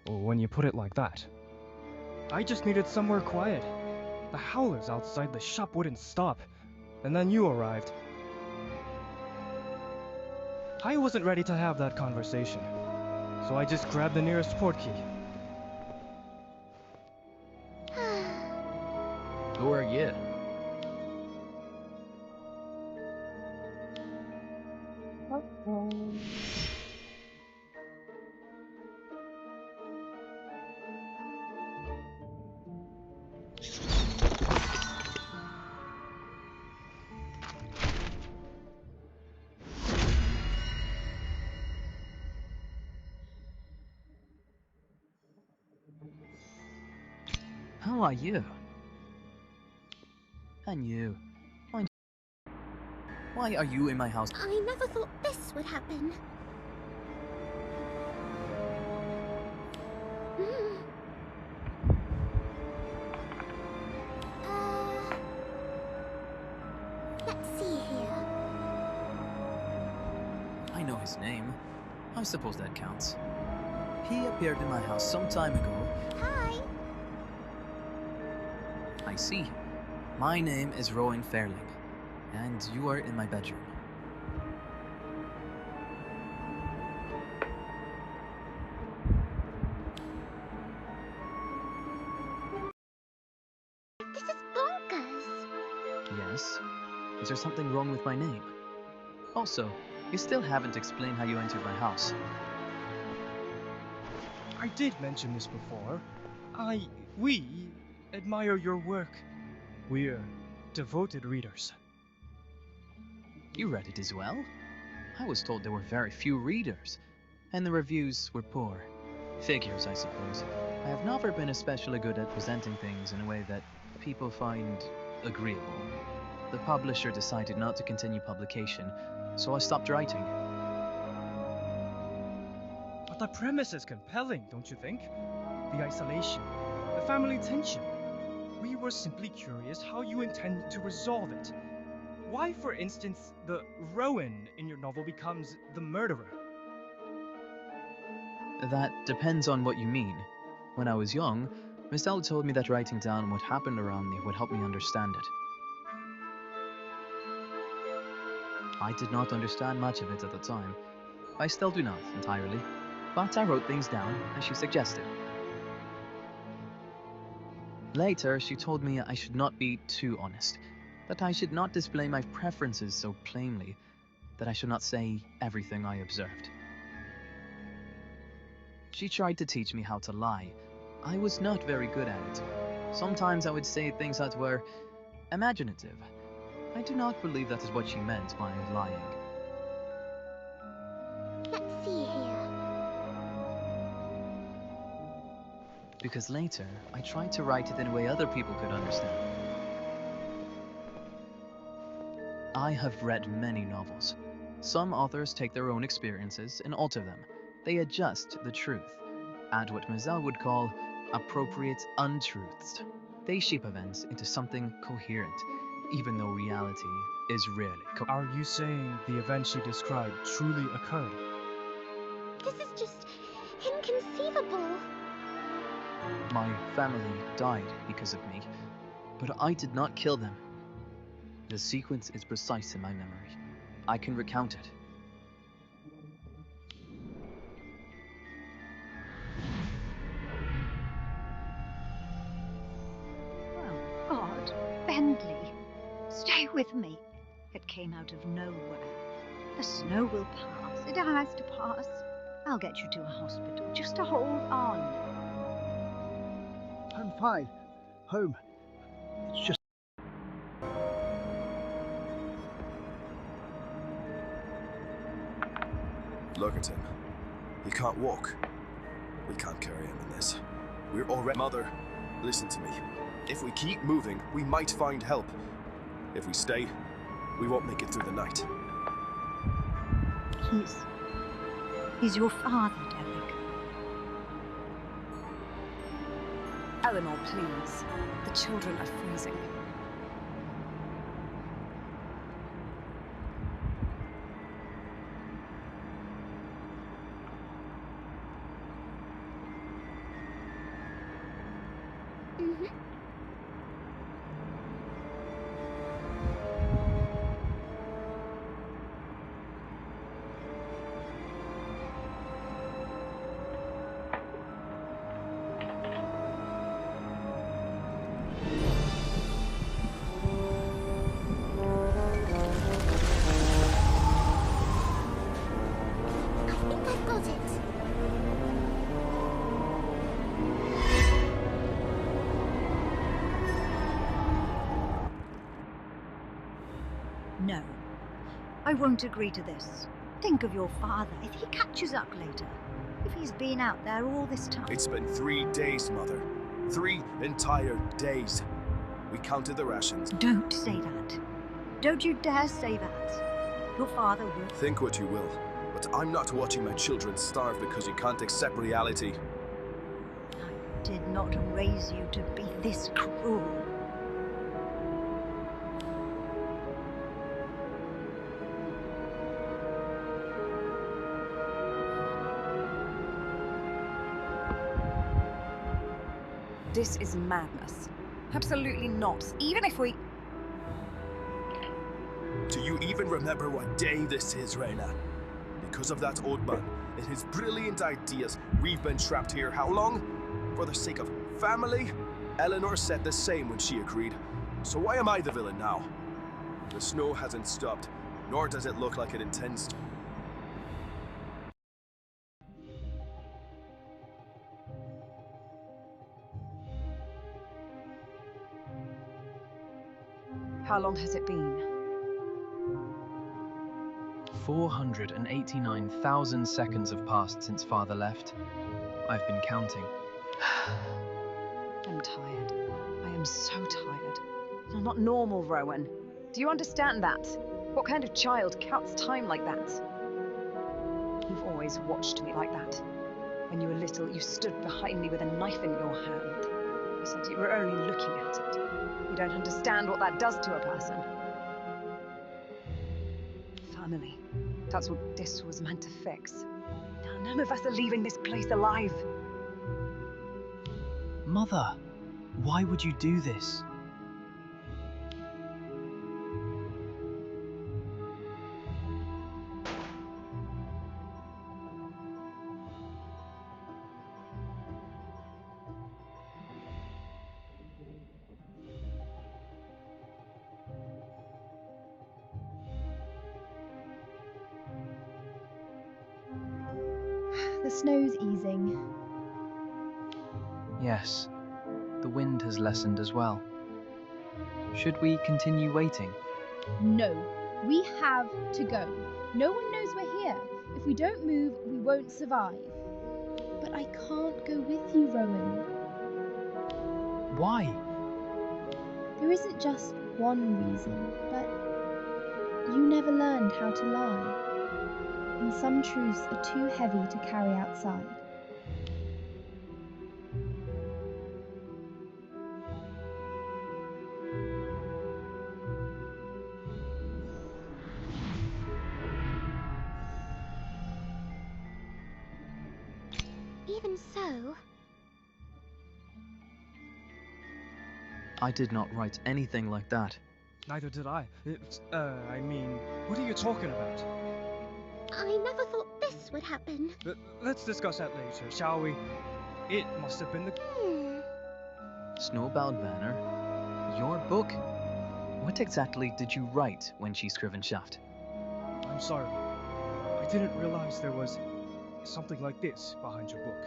When you put it like that. I just needed somewhere quiet. The howlers outside the shop wouldn't stop. And then you arrived. I wasn't ready to have that conversation. So I just grabbed the nearest portkey. Who are you? How are you? And you. Why are you in my house? I never thought this would happen. Let's see here. I know his name. I suppose that counts. He appeared in my house some time ago. Hi. I see. My name is Rowan Fairling, and you are in my bedroom. This is bonkers. Yes? Is there something wrong with my name? Also, you still haven't explained how you entered my house. I did mention this before. We admire your work. We're devoted readers. You read it as well? I was told there were very few readers, and the reviews were poor. Figures, I suppose. I have never been especially good at presenting things in a way that people find agreeable. The publisher decided not to continue publication, so I stopped writing. But the premise is compelling, don't you think? The isolation, the family tension. We were simply curious how you intend to resolve it. Why, for instance, the Rowan in your novel becomes the murderer? That depends on what you mean. When I was young, Miss L told me that writing down what happened around me would help me understand it. I did not understand much of it at the time. I still do not entirely, but I wrote things down as she suggested. Later, she told me I should not be too honest, that I should not display my preferences so plainly, that I should not say everything I observed. She tried to teach me how to lie. I was not very good at it. Sometimes I would say things that were imaginative. I do not believe that is what she meant by lying. Let's see here. Because later, I tried to write it in a way other people could understand. I have read many novels. Some authors take their own experiences and alter them. They adjust the truth, add what Mazel would call appropriate untruths. They shape events into something coherent, even though reality is rarely Are you saying the event she described truly occurred? This is just inconceivable. My family died because of me, but I did not kill them. The sequence is precise in my memory. I can recount it. Oh, God. Bentley. Stay with me. It came out of nowhere. The snow will pass. It has to pass. I'll get you to a hospital. Just to hold on. I'm fine. Home. It's just... Look at him. He can't walk. We can't carry him in this. We're already... Mother, listen to me. If we keep moving, we might find help. If we stay, we won't make it through the night. He's your father, Derek. Eleanor, please. The children are freezing. No. I won't agree to this. Think of your father if he catches up later. If he's been out there all this time. It's been 3 days, Mother. 3 entire days. We counted the rations. Don't say that. Don't you dare say that. Your father will. Think what you will, but I'm not watching my children starve because you can't accept reality. I did not raise you to be this cruel. This is madness. Absolutely not. Even if we... Do you even remember what day this is, Reyna? Because of that old man and his brilliant ideas, we've been trapped here how long? For the sake of family? Eleanor said the same when she agreed. So why am I the villain now? The snow hasn't stopped, nor does it look like it intends to. How long has it been? 489,000 seconds have passed since Father left. I've been counting. I'm tired. I am so tired. I'm not normal, Rowan. Do you understand that? What kind of child counts time like that? You've always watched me like that. When you were little, you stood behind me with a knife in your hand. You said you were only looking at it. You don't understand what that does to a person. Family. That's what this was meant to fix. Now, none of us are leaving this place alive. Mother, why would you do this? The snow's easing. Yes, the wind has lessened as well. Should we continue waiting? No, we have to go. No one knows we're here. If we don't move, we won't survive. But I can't go with you, Rowan. Why? There isn't just one reason, but you never learned how to lie. And some truths are too heavy to carry outside. Even so, I did not write anything like that. Neither did I. I mean, what are you talking about? I never thought this would happen. Let's discuss that later, shall we? It must have been the... Snowbound Banner? Your book? What exactly did you write when she Scrivenshaft? I'm sorry. I didn't realize there was something like this behind your book.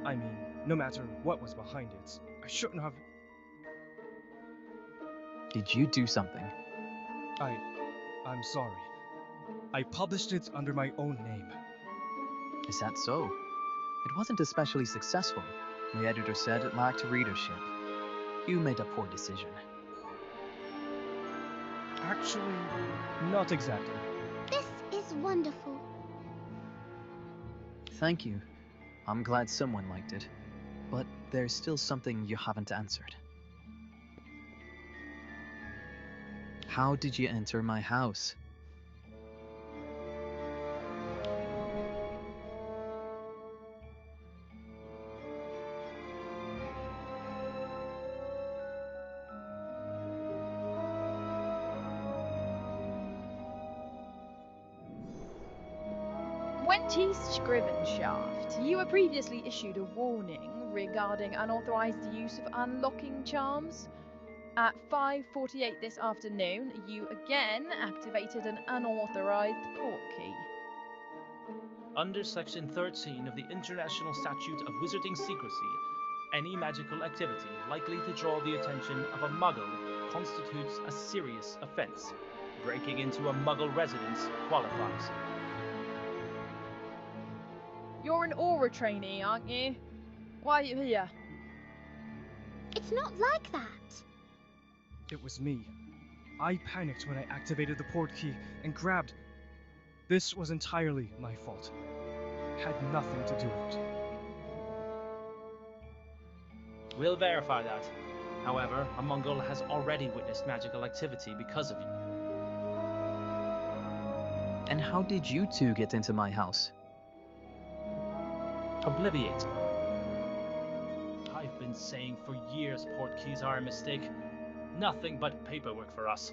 I mean, no matter what was behind it, I shouldn't have... Did you do something? I'm sorry. I published it under my own name. Is that so? It wasn't especially successful. My editor said it lacked readership. You made a poor decision. Actually, not exactly. This is wonderful. Thank you. I'm glad someone liked it. But there's still something you haven't answered. How did you enter my house? Scrivenshaft, you were previously issued a warning regarding unauthorized use of unlocking charms. At 5:48 this afternoon, you again activated an unauthorized portkey. Under Section 13 of the International Statute of Wizarding Secrecy, any magical activity likely to draw the attention of a muggle constitutes a serious offense. Breaking into a muggle residence qualifies. You're an aura trainee, aren't you? Why are you here? It's not like that. It was me. I panicked when I activated the port key and grabbed. This was entirely my fault. Had nothing to do with it. We'll verify that. However, a Mongol has already witnessed magical activity because of you. And how did you two get into my house? Obliviate. I've been saying for years port keys are a mistake. Nothing but paperwork for us.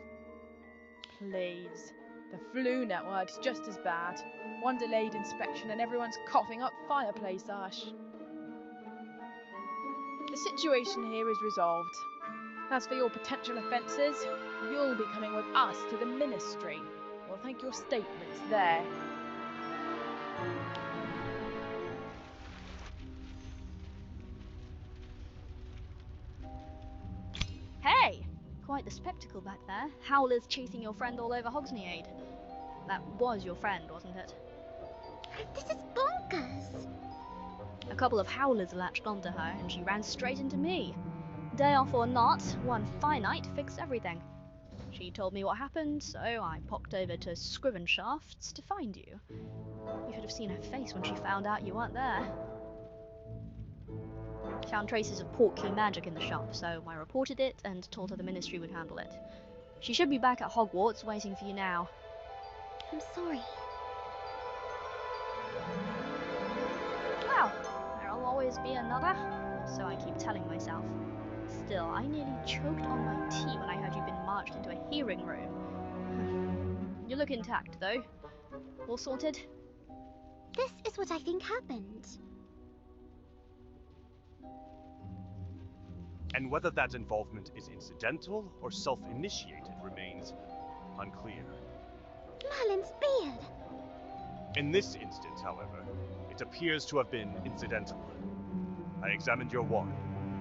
Please. The flu network's just as bad. One delayed inspection and everyone's coughing up fireplace ash. The situation here is resolved. As for your potential offences, you'll be coming with us to the ministry. We'll take your statements there. Hey! Quite the spectacle back there. Howlers chasing your friend all over Hogsmeade. That was your friend, wasn't it? This is bonkers. A couple of howlers latched onto her and she ran straight into me. Day off or not, one fine night fixed everything. She told me what happened, so I popped over to Scrivenshafts to find you. You should have seen her face when she found out you weren't there. Found traces of portkey magic in the shop, so I reported it and told her the ministry would handle it. She should be back at Hogwarts waiting for you now. I'm sorry. Well, there'll always be another, so I keep telling myself. Still, I nearly choked on my tea when I heard you'd been marched into a hearing room. You look intact, though. All sorted? This is what I think happened. And whether that involvement is incidental or self-initiated remains unclear. Merlin's beard! In this instance, however, it appears to have been incidental. I examined your wand.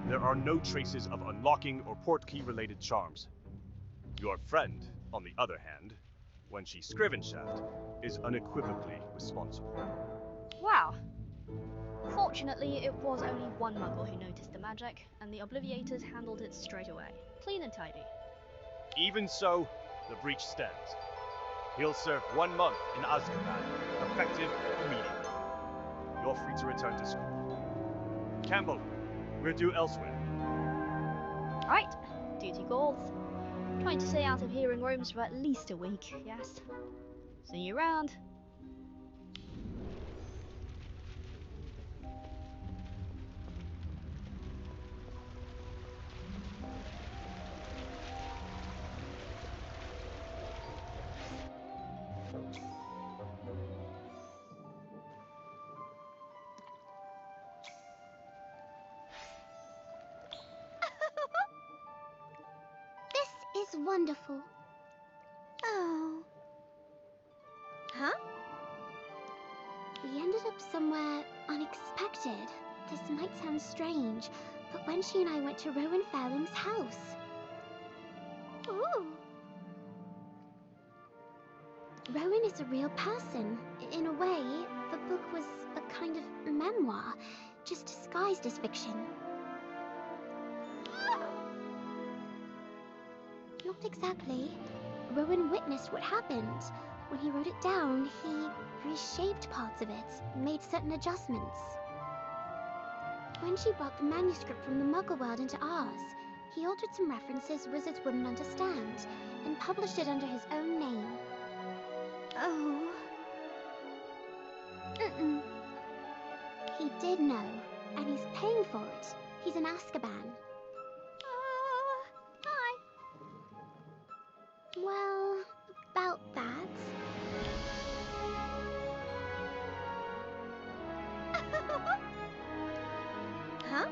There are no traces of unlocking or portkey related charms. Your friend, on the other hand, when she Scrivenshaft, is unequivocally responsible. Wow. Fortunately, it was only one muggle who noticed the magic, and the Obliviators handled it straight away. Clean and tidy. Even so, the breach stands. He'll serve 1 month in Azkaban, effective immediately. You're free to return to school. Campbell, we're due elsewhere. Right, duty calls. Trying to stay out of hearing rooms for at least a week, yes. See you around. This is wonderful. Oh. Huh? We ended up somewhere unexpected. This might sound strange, but when she and I went to Rowan Fairlings' house. Ooh. Rowan is a real person. In a way, the book was a kind of memoir, just disguised as fiction. Not exactly. Rowan witnessed what happened. When he wrote it down, he reshaped parts of it, made certain adjustments. When she brought the manuscript from the Muggle world into ours, he altered some references wizards wouldn't understand, and published it under his own name. Oh. He did know, and he's paying for it. He's in Azkaban. Hi. Well, about that. Huh?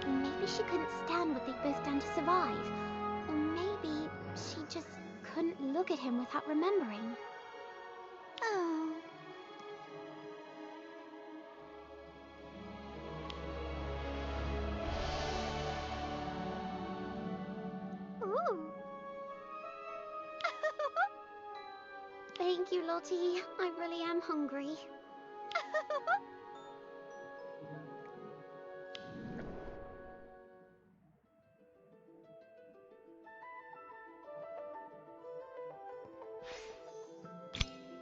Maybe she couldn't stand what they'd both done to survive. Or maybe she just couldn't look at him without remembering. Oh. Ooh. Thank you, Lottie. I really am hungry.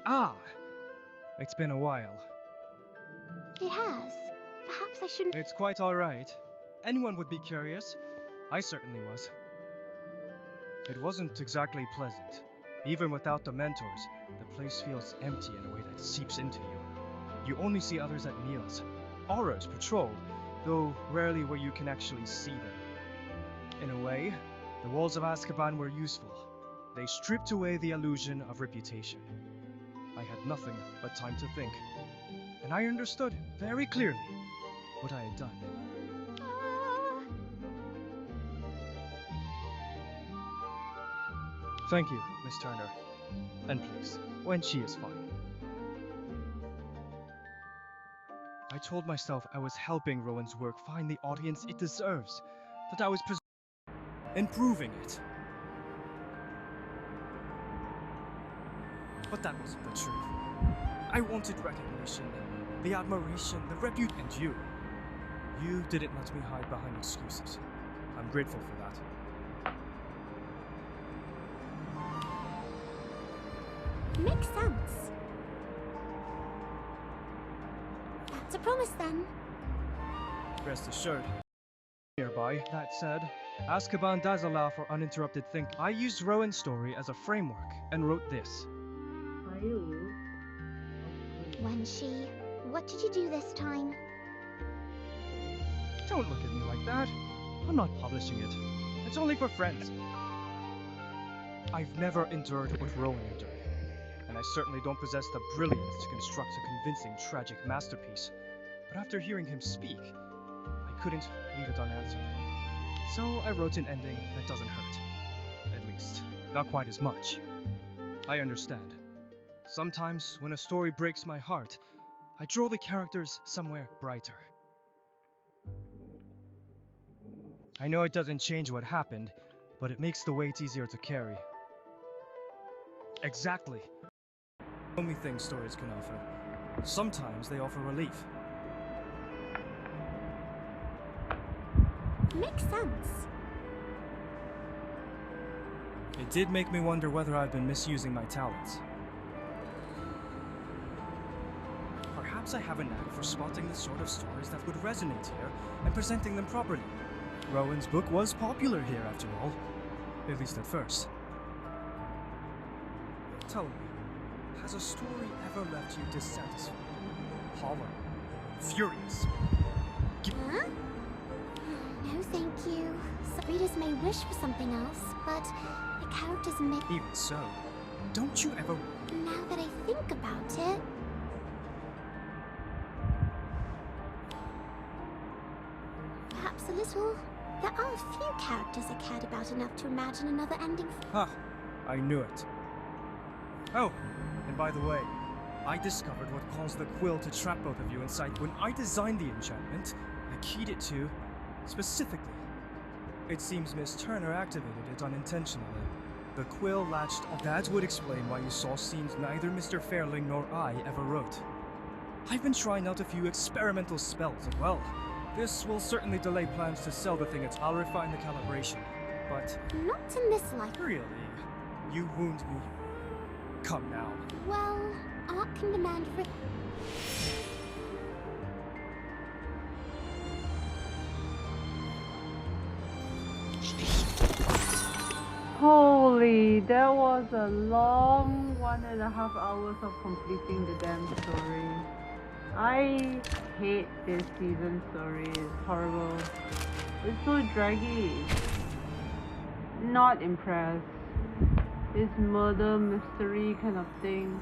Ah! It's been a while. It has. Perhaps I shouldn't. It's quite alright. Anyone would be curious. I certainly was. It wasn't exactly pleasant. Even without the mentors, the place feels empty in a way that seeps into you. You only see others at meals. Auras patrol, though rarely where you can actually see them. In a way, the walls of Azkaban were useful. They stripped away the illusion of reputation. I had nothing but time to think, and I understood very clearly what I had done. Thank you, Miss Turner. And please, when she is fine. I told myself I was helping Rowan's work find the audience it deserves, that I was improving it. But that wasn't the truth. I wanted recognition, the admiration, the reputation, and you. You didn't let me hide behind excuses. I'm grateful for that. Makes sense. That's a promise then. Rest assured. Nearby, that said, Azkaban does allow for uninterrupted think. I used Rowan's story as a framework and wrote this. Wenshi, what did you do this time? Don't look at me like that. I'm not publishing it. It's only for friends. I've never endured what Rowan endured, and I certainly don't possess the brilliance to construct a convincing tragic masterpiece. But after hearing him speak, I couldn't leave it unanswered. So I wrote an ending that doesn't hurt. At least, not quite as much. I understand. Sometimes, when a story breaks my heart, I draw the characters somewhere brighter. I know it doesn't change what happened, but it makes the weight easier to carry. Exactly. The only thing stories can offer. Sometimes they offer relief. Makes sense. It did make me wonder whether I'd been misusing my talents. Perhaps I have a knack for spotting the sort of stories that would resonate here and presenting them properly. Rowan's book was popular here, after all. At least at first. Tell me, has a story ever left you dissatisfied, hollow, furious? Huh? No, thank you. Some readers may wish for something else, but the characters may... Even so, don't you ever... Now that I think about it... Perhaps a little. There are a few characters I cared about enough to imagine another ending. Ha! I knew it. Oh, and by the way, I discovered what caused the quill to trap both of you inside. When I designed the enchantment, I keyed it to, specifically. It seems Miss Turner activated it unintentionally. The quill latched on. That would explain why you saw scenes neither Mr. Fairling nor I ever wrote. I've been trying out a few experimental spells, and well, this will certainly delay plans to sell the thing. I'll refine the calibration, but... Not in this life. Really? You wound me. Come now. Well, art can demand for... Holy, that was a long 1.5 hours of completing the damn story. I hate this season story, it's horrible. It's so draggy. Not impressed. This murder mystery kind of thing.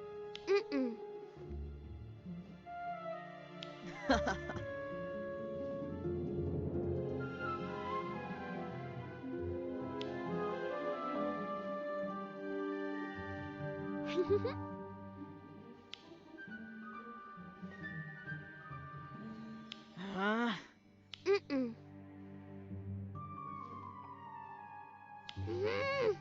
Ah! Mm-mm. Mm-mm. Mm.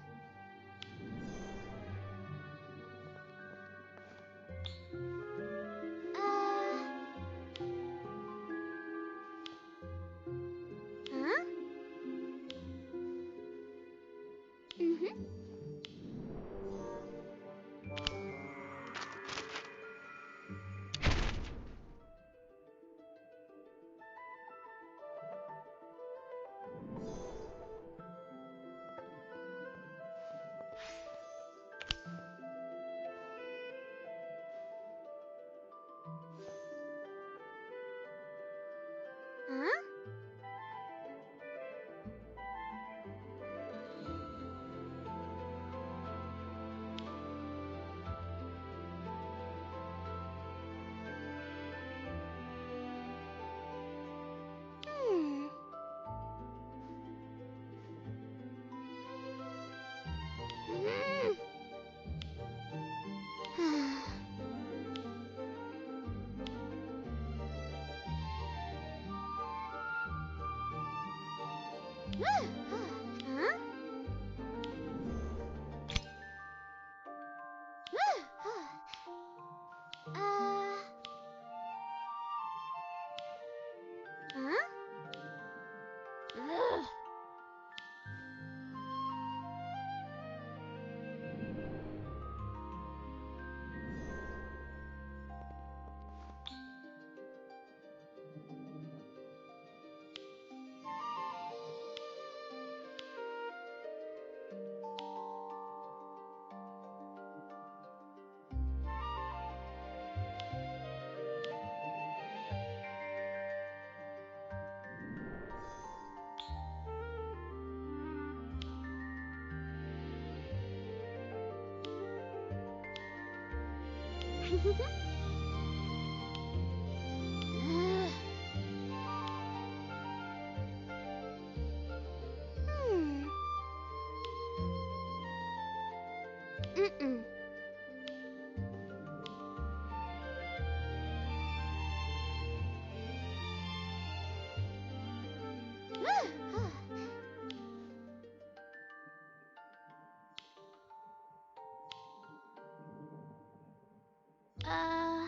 Huh? Mm-hmm. Huh? Hmm. Mm. Huh? Huh? Ugh. Hmm. Mm-mm. Uh.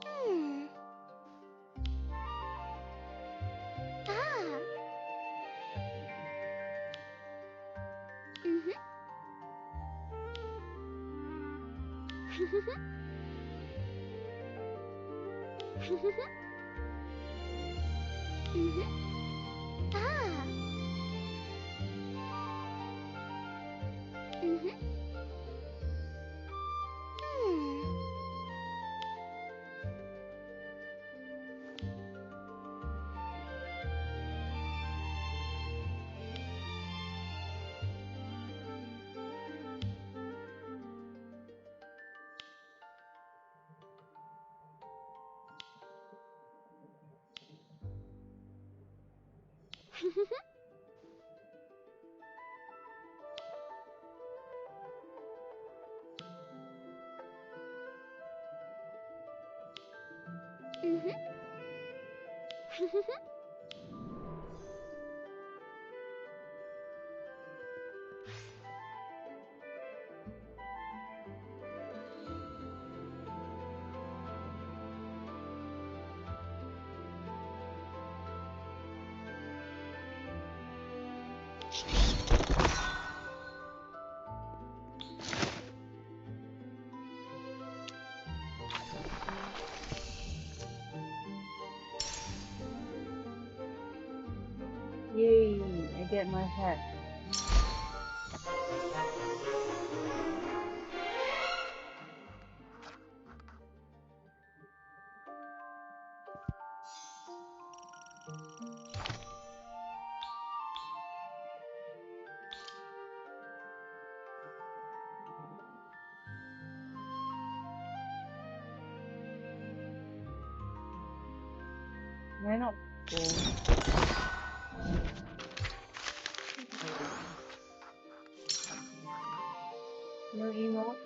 Hmm. Ah. Mhm. Mhm. Ah. Mhm. Hmm. Yay, I get my hat. Why not go? No emote?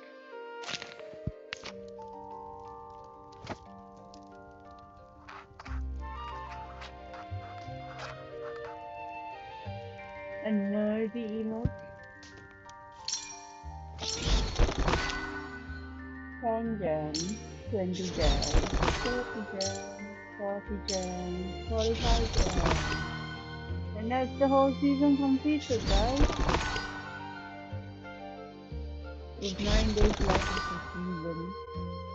A nerdy emote? 10 gems, 20 gems, 30 gems, 40 gems, 45 gems. And that's the whole season completed, guys. With 9 days left of the season.